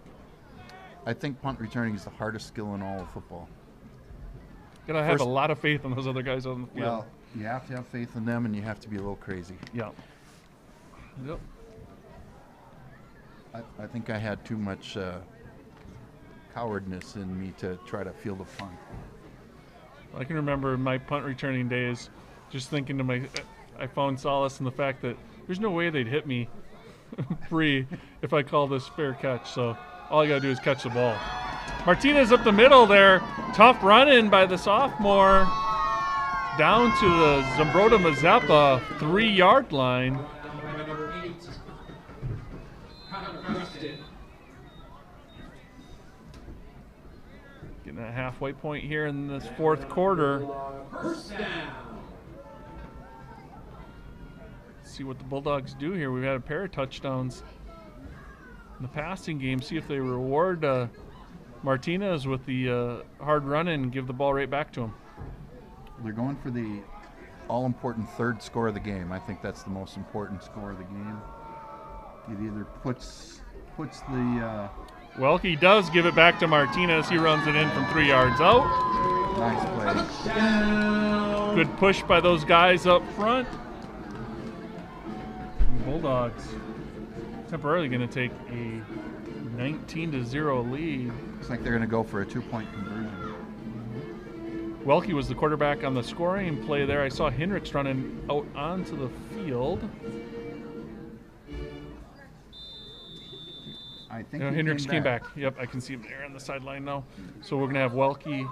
I think punt returning is the hardest skill in all of football. Gotta have a lot of faith in those other guys on the field. Well, you have to have faith in them, and you have to be a little crazy. Yeah. Yep. I think I had too much cowardness in me to try to field a punt. I can remember my punt returning days just thinking to I found solace in the fact that there's no way they'd hit me free if I call this fair catch. So all I got to do is catch the ball. Martinez up the middle there. Tough run-in by the sophomore. Down to the Zumbrota Mazeppa 3-yard line. Getting a halfway point here in this 4th quarter. See what the Bulldogs do here. We've had a pair of touchdowns in the passing game. See if they reward Martinez with the hard run and give the ball right back to him. They're going for the all-important 3rd score of the game. I think that's the most important score of the game. It either puts the... Welke does give it back to Martinez. He runs it in from 3 yards out. Nice play. Good push by those guys up front. Bulldogs temporarily going to take a 19-0 lead. Looks like they're going to go for a 2-point conversion. Welke was the quarterback on the scoring play there. I saw Hendricks running out onto the field. I think Hendricks came back. Yep, I can see him there on the sideline now. So we're going to have Welke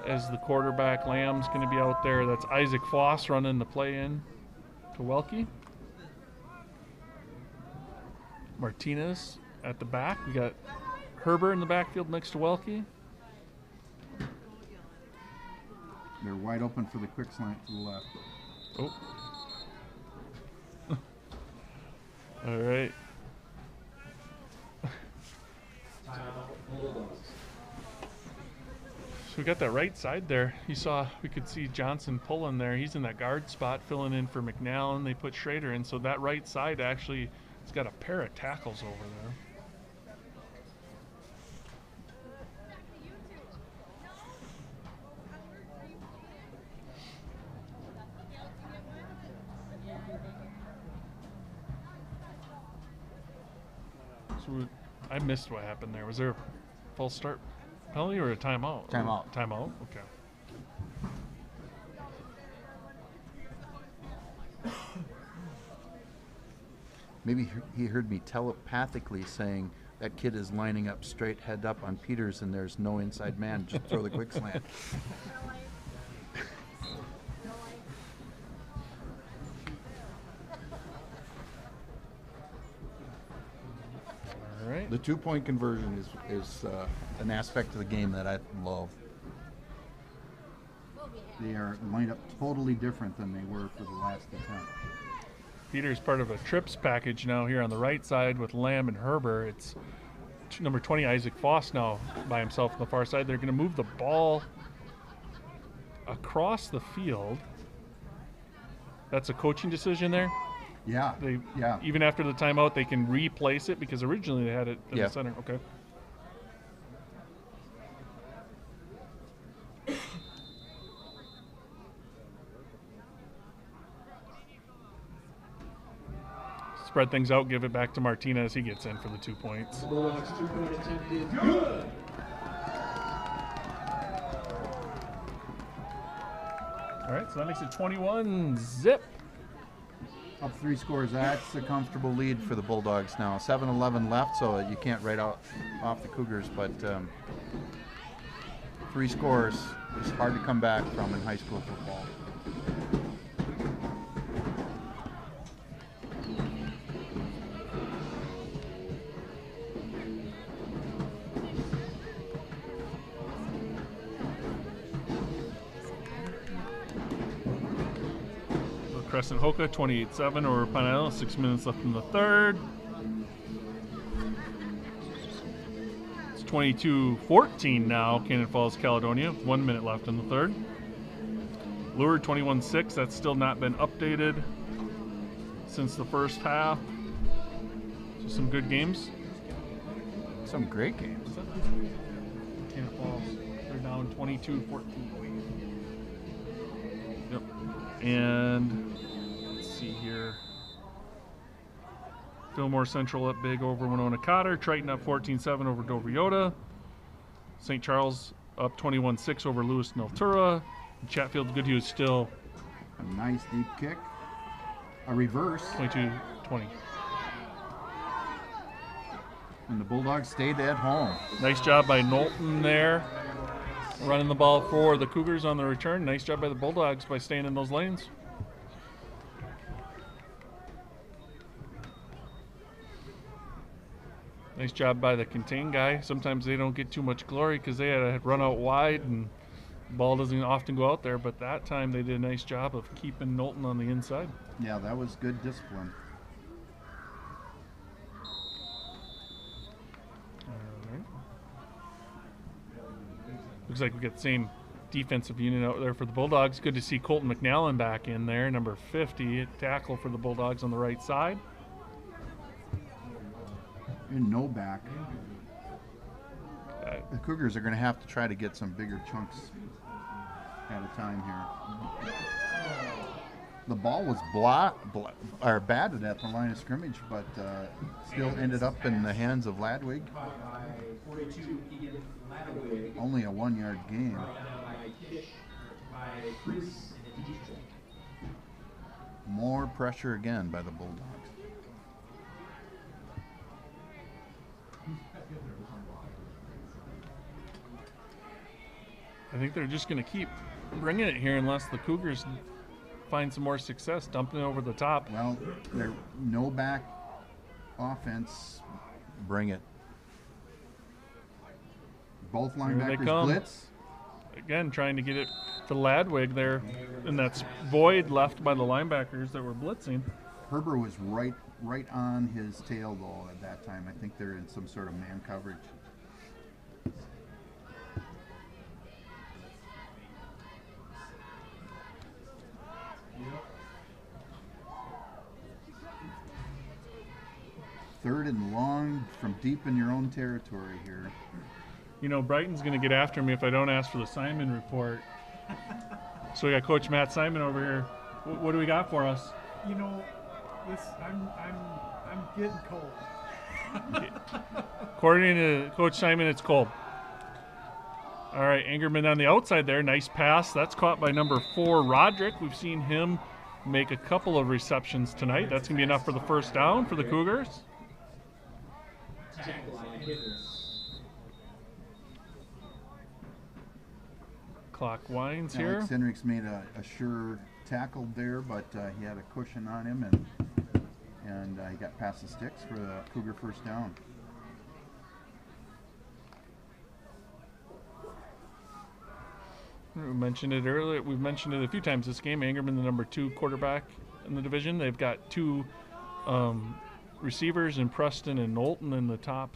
as the quarterback. Lamb's going to be out there. That's Isaac Foss running the play in to Welke. Martinez at the back. We got Herbert in the backfield next to Welke. They're wide open for the quick slant to the left. Oh. All right. So we got that right side there. We could see Johnson pulling there. He's in that guard spot filling in for McNallen. They put Schrader in. So that right side actually has got a pair of tackles over there. So I missed what happened there. Was there a false start penalty or a timeout? Timeout. Timeout, okay. Maybe he heard me telepathically saying that kid is lining up straight head up on Peters and there's no inside man. Just throw the quick slant. All right. The 2-point conversion is an aspect of the game that I love. They are lined up totally different than they were for the last attempt. Peter's part of a trips package now here on the right side with Lamb and Herbert. It's number 20, Isaac Foss, now by himself on the far side. They're going to move the ball across the field. That's a coaching decision there. Yeah. Even after the timeout, they can replace it because originally they had it in the center. Okay. Spread things out, give it back to Martinez. He gets in for the 2 points. Bulldogs 2-point attempt is good. All right, so that makes it 21-zip. Up 3 scores. That's a comfortable lead for the Bulldogs now. 7-11 left, so you can't write off the Cougars, but 3 scores is hard to come back from in high school football. Crescent Hoka 28-7 over Pine Island. 6 minutes left in the third. It's 22-14 now, Cannon Falls, Caledonia. 1 minute left in the third. Lured 21-6. That's still not been updated since the first half. So some good games. Some great games. Cannon Falls, they're down 22-14. Yep. And let's see here. Fillmore Central up big over Winona Cotter. Triton up 14-7 over Dover Yoda. St. Charles up 21-6 over Lewis Niltura. Chatfield Goodhue still A nice deep kick. A reverse. 22-20. And the Bulldogs stayed at home. Nice job by Knowlton there. Running the ball for the Cougars on the return. Nice job by the Bulldogs by staying in those lanes. Nice job by the contain guy. Sometimes they don't get too much glory because they had to run out wide and the ball doesn't often go out there, but that time they did a nice job of keeping Knowlton on the inside. Yeah, that was good discipline. Looks like we got the same defensive unit out there for the Bulldogs. Good to see Colton McNallen back in there, number 50, tackle for the Bulldogs on the right side. And no back. The Cougars are going to have to try to get some bigger chunks at a time here. The ball was batted at the line of scrimmage, but still ended up in the hands of Ladwig. Only a 1-yard gain. More pressure again by the Bulldogs. I think they're just going to keep bringing it here unless the Cougars find some more success, dumping it over the top. Well, there no back offense. Bring it. Both linebackers blitz. Again, trying to get it to Ladwig there, and that's void left by the linebackers that were blitzing. Herber was right on his tail, though, at that time. I think they're in some sort of man coverage. Third and long from deep in your own territory here. You know, Brighton's going to get after me if I don't ask for the Simon report. So we got Coach Matt Simon over here. What do we got for us? You know, I'm getting cold. According to Coach Simon, it's cold. All right, Angerman on the outside there. Nice pass. That's caught by number 4, Roderick. We've seen him make a couple of receptions tonight. That's going to be enough for the first down for the Cougars. Clock winds here. Alex Hendricks made a sure tackle there, but he had a cushion on him, and he got past the sticks for the Cougar first down. We mentioned it earlier. We've mentioned it a few times this game. Angerman, the number 2 quarterback in the division. They've got 2 receivers in Preston and Knowlton in the top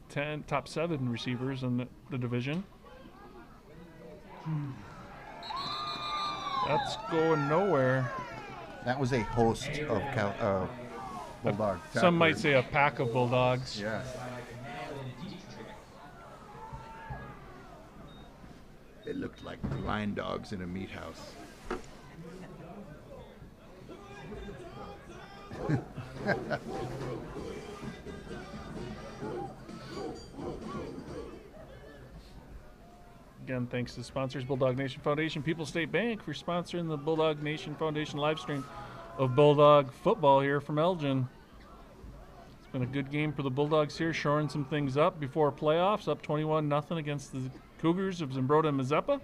7 receivers in the division. That's going nowhere. That was a host of Bulldog. Some might say a pack of Bulldogs. Yeah. It looked like blind dogs in a meat house. Again, thanks to sponsors, Bulldog Nation Foundation, People's State Bank for sponsoring the Bulldog Nation Foundation live stream of Bulldog football here from Elgin. It's been a good game for the Bulldogs here, shoring some things up before playoffs, up 21-0 against the Cougars of Zumbrota Mazeppa.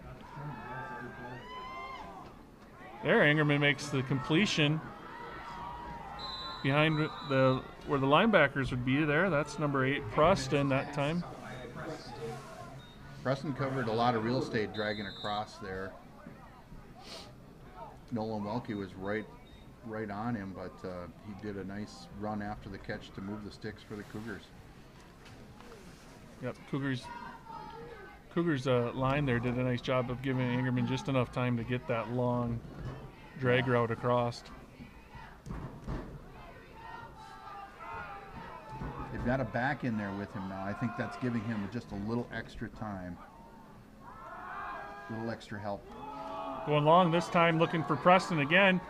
There, Angerman makes the completion behind where the linebackers would be there. That's number 8, Preston, that time. Preston covered a lot of real estate dragging across there. Nolan Welke was right on him, but he did a nice run after the catch to move the sticks for the Cougars. Yep, Cougars line there did a nice job of giving Angerman just enough time to get that long drag route across. They've got a back in there with him now. I think that's giving him just a little extra time, a little extra help. Going long this time, looking for Preston again.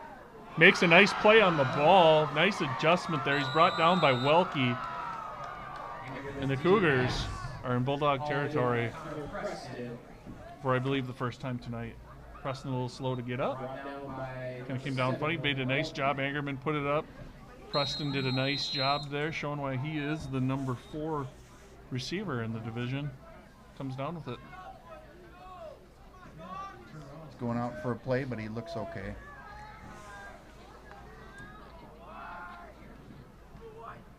Makes a nice play on the ball. Nice adjustment there. He's brought down by Welke. And the Cougars are in Bulldog territory for, I believe, the first time tonight. Preston a little slow to get up. Kind of came down funny. Made a nice job. Angerman put it up. Preston did a nice job there, showing why he is the number 4 receiver in the division. Comes down with it. He's going out for a play, but he looks okay.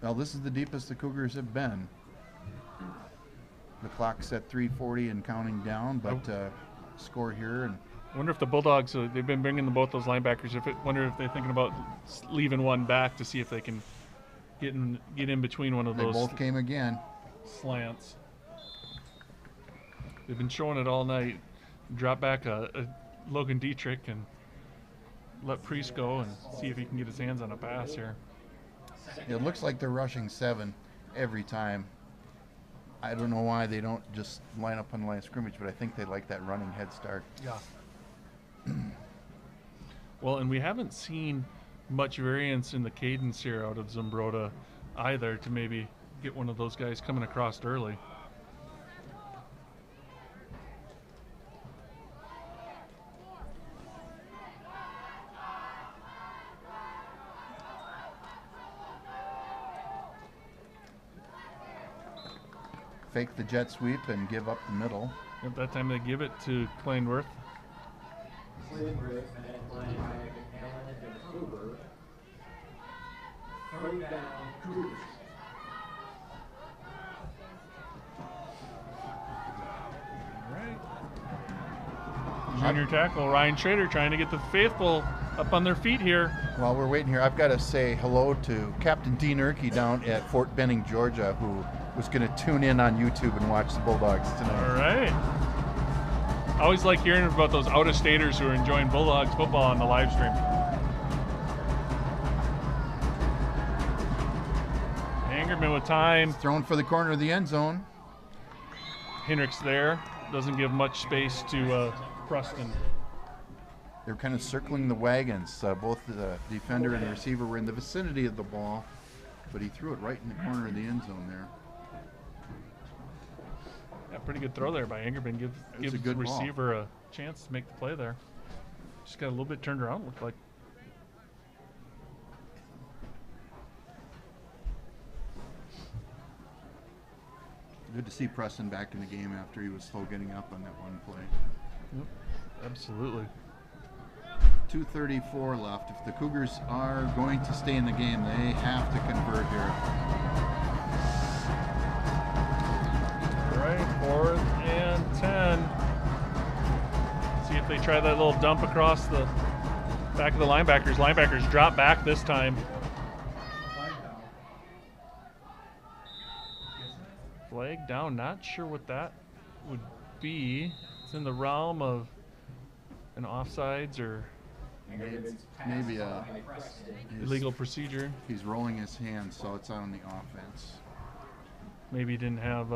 Well, this is the deepest the Cougars have been. The clock's at 3:40 and counting down, but score here. And I wonder if the Bulldogs, they've been bringing both those linebackers. Wonder if they're thinking about leaving one back to see if they can get in between one of those. They both came again. Slants. They've been showing it all night. Drop back a Logan Dietrich and let Priest go and see if he can get his hands on a pass here. It looks like they're rushing 7 every time. I don't know why they don't just line up on the line of scrimmage, but I think they like that running head start. Yeah. Well, and we haven't seen much variance in the cadence here out of Zumbrota either to maybe get one of those guys coming across early. Fake the jet sweep and give up the middle. At that time they give it to Kleinworth. Junior tackle Ryan Schrader trying to get the faithful up on their feet here. While we're waiting here, I've got to say hello to Captain Dean Erkey down at Fort Benning, Georgia, who was going to tune in on YouTube and watch the Bulldogs tonight. All right. I always like hearing about those out-of-staters who are enjoying Bulldogs football on the live stream. Angerman with time. Thrown for the corner of the end zone. Hendricks there. Doesn't give much space to Preston. They're kind of circling the wagons. Both the defender and the receiver were in the vicinity of the ball, but he threw it right in the corner of the end zone there. Yeah, pretty good throw there by Angerman. Gives the receiver a chance to make the play there. Just got a little bit turned around, looked like. Good to see Preston back in the game after he was slow getting up on that one play. Yep, absolutely. 2:34 left. If the Cougars are going to stay in the game, they have to convert here. Right, 4th and 10. See if they try that little dump across the back of the linebackers. Linebackers drop back this time. Flag down, not sure what that would be. It's in the realm of an offsides or maybe illegal procedure. He's rolling his hands, so it's on the offense. Maybe he didn't have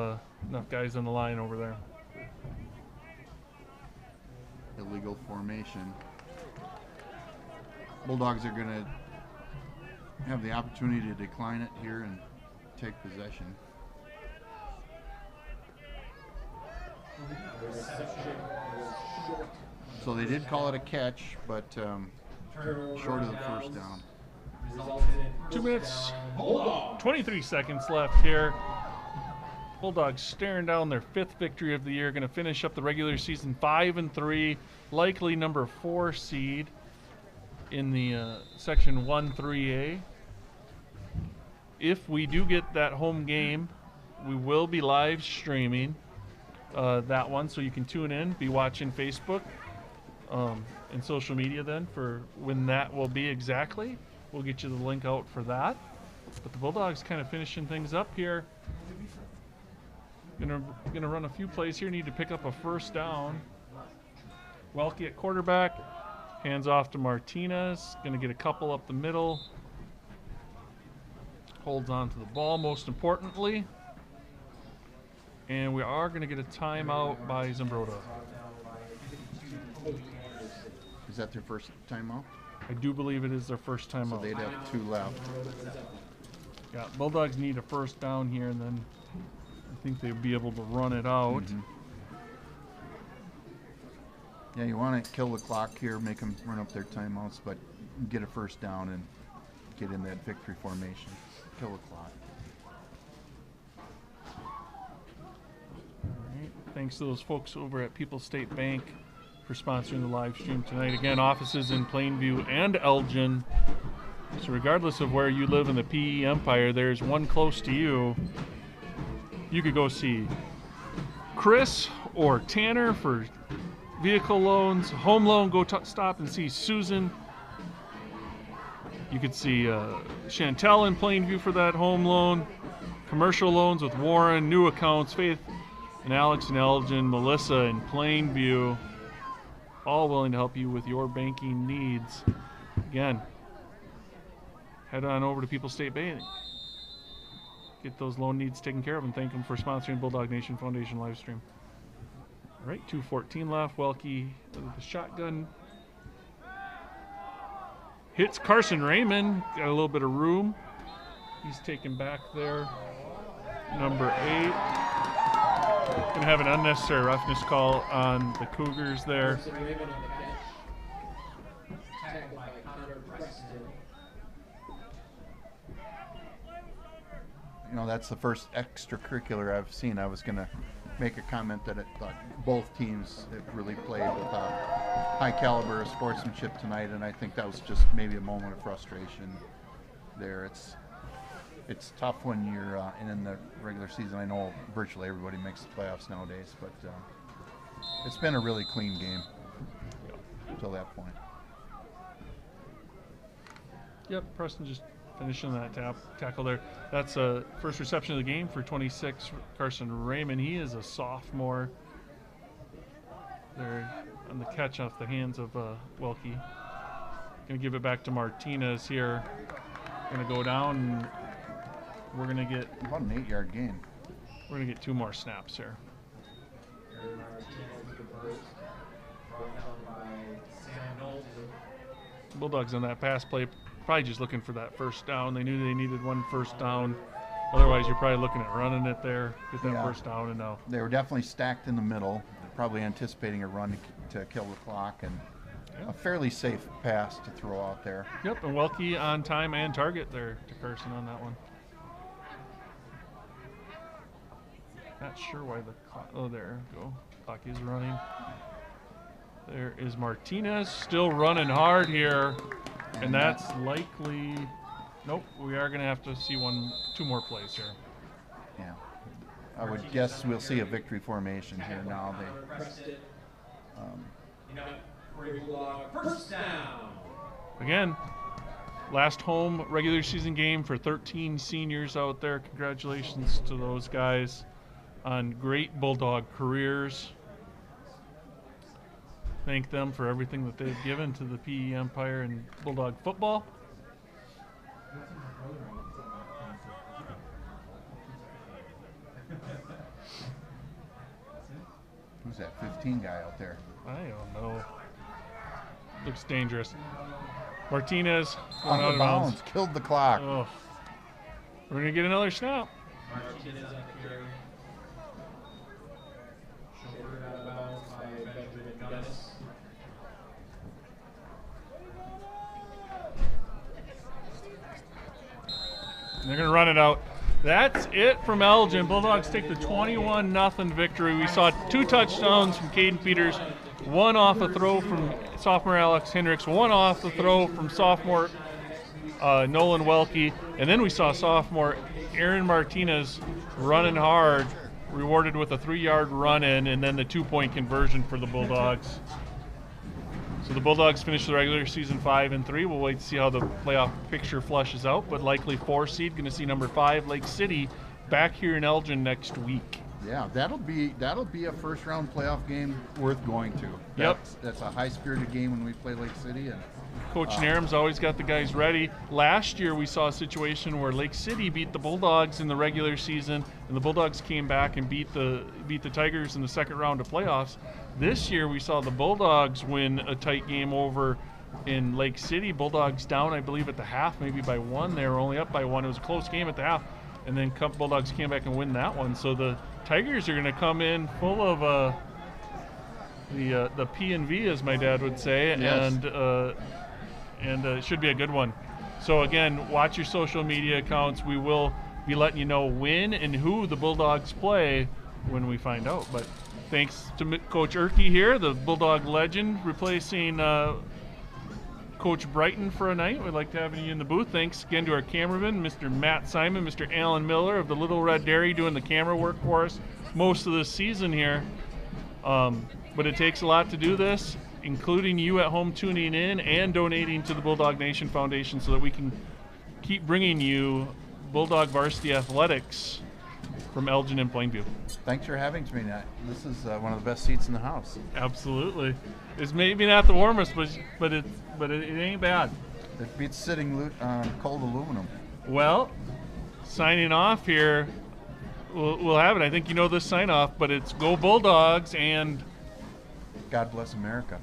enough guys on the line over there. Illegal formation. Bulldogs are going to have the opportunity to decline it here and take possession. So they did call it a catch, but short of the first down. 2 minutes, 23 seconds left here. Bulldogs staring down their 5th victory of the year, going to finish up the regular season 5-3, likely number 4 seed in the Section 1-3A. If we do get that home game, we will be live streaming that one, so you can tune in, be watching Facebook and social media then for when that will be exactly. We'll get you the link out for that. But the Bulldogs kind of finishing things up here. Gonna run a few plays here. Need to pick up a first down. Welke at quarterback. Hands off to Martinez. Gonna get a couple up the middle. Holds on to the ball most importantly. And we are gonna get a timeout by Zumbrota. Is that their first timeout? I do believe it is their first timeout. So they'd have 2 left. Yeah, Bulldogs need a first down here, and then I think they'd be able to run it out. Mm-hmm. Yeah, you want to kill the clock here, make them run up their timeouts, but get a first down and get in that victory formation. Kill the clock. All right. Thanks to those folks over at People's State Bank for sponsoring the live stream tonight. Again, offices in Plainview and Elgin. So regardless of where you live in the PE Empire, there's one close to you. You could go see Chris or Tanner for vehicle loans, home loan. Go stop and see Susan. You could see Chantel in Plainview for that home loan. Commercial loans with Warren, new accounts, Faith and Alex in Elgin, Melissa in Plainview. All willing to help you with your banking needs. Again, head on over to People's State Bank. Get those loan needs taken care of and thank them for sponsoring Bulldog Nation Foundation live stream. All right, 2:14 left. Welke with the shotgun. Hits Carson Raymond. Got a little bit of room. He's taken back there. Number 8. Going to have an unnecessary roughness call on the Cougars there. Carson Raymond on the catch. Tackled by Connor Preston. You know, that's the first extracurricular I've seen. I was going to make a comment that I thought both teams have really played with a high caliber of sportsmanship tonight, and I think that was just maybe a moment of frustration there. It's tough when you're in the regular season. I know virtually everybody makes the playoffs nowadays, but it's been a really clean game until that point. Yep, Preston just finishing that tackle there. That's a first reception of the game for 26, Carson Raymond. He is a sophomore. There on the catch off the hands of Welke. Going to give it back to Martinez here. Going to go down, and we're going to get about an 8-yard gain. We're going to get 2 more snaps here. Bulldogs on that pass play, probably just looking for that first down. They knew they needed 1 first down. Otherwise, you're probably looking at running it there, get that first down, and now. They were definitely stacked in the middle. They're probably anticipating a run to kill the clock, and a fairly safe pass to throw out there. Yep, and Welke on time and target there to Carson on that one. Not sure why the clock. Oh, there we go. Clock is running. There is Martinez still running hard here, and that's likely. Nope, we are going to have to see 2 more plays here. Yeah, I would guess we'll see a victory formation here now. First down. Again, last home regular season game for 13 seniors out there. Congratulations to those guys on great Bulldog careers. Thank them for everything that they've given to the PE Empire and Bulldog football. Who's that 15 guy out there? I don't know. Looks dangerous. Martinez Out of bounds. Killed the clock. Oh. We're going to get another snap. Martinez on the carry. Shouldered out of bounds by Benjamin Gunnis. And they're going to run it out. That's it from Elgin. Bulldogs take the 21-0 victory. We saw 2 touchdowns from Caden Peters, 1 off a throw from sophomore Alex Hendricks, 1 off the throw from sophomore Nolan Welke, and then we saw sophomore Aaron Martinez running hard, rewarded with a 3-yard run-in, and then the 2-point conversion for the Bulldogs. So the Bulldogs finish the regular season 5-3. We'll wait to see how the playoff picture flushes out, but likely 4 seed. Going to see number 5 Lake City back here in Elgin next week. Yeah, that'll be a first round playoff game worth going to. That's a high spirited game when we play Lake City, and Coach Nairn's always got the guys ready. Last year we saw a situation where Lake City beat the Bulldogs in the regular season, and the Bulldogs came back and beat the Tigers in the second round of playoffs. This year we saw the Bulldogs win a tight game over in Lake City. Bulldogs down, I believe, at the half, maybe by 1. They were only up by 1. It was a close game at the half, and then Bulldogs came back and win that one. So the Tigers are going to come in full of the P and V, as my dad would say, yes. and it should be a good one. So again, watch your social media accounts. We will be letting you know when and who the Bulldogs play when we find out. But thanks to Coach Erke here, the Bulldog legend, replacing Coach Brighton for a night. We'd like to have you in the booth. Thanks again to our cameraman, Mr. Matt Simon, Mr. Alan Miller of the Little Red Dairy, doing the camera work for us most of the season here. But it takes a lot to do this, including you at home tuning in and donating to the Bulldog Nation Foundation so that we can keep bringing you Bulldog varsity athletics from Elgin and Plainview. Thanks for having me tonight. This is one of the best seats in the house. Absolutely. It's maybe not the warmest, but it ain't bad. It beats sitting cold aluminum. Well, signing off here, we'll have it. I think you know this sign off, but it's Go Bulldogs and God bless America.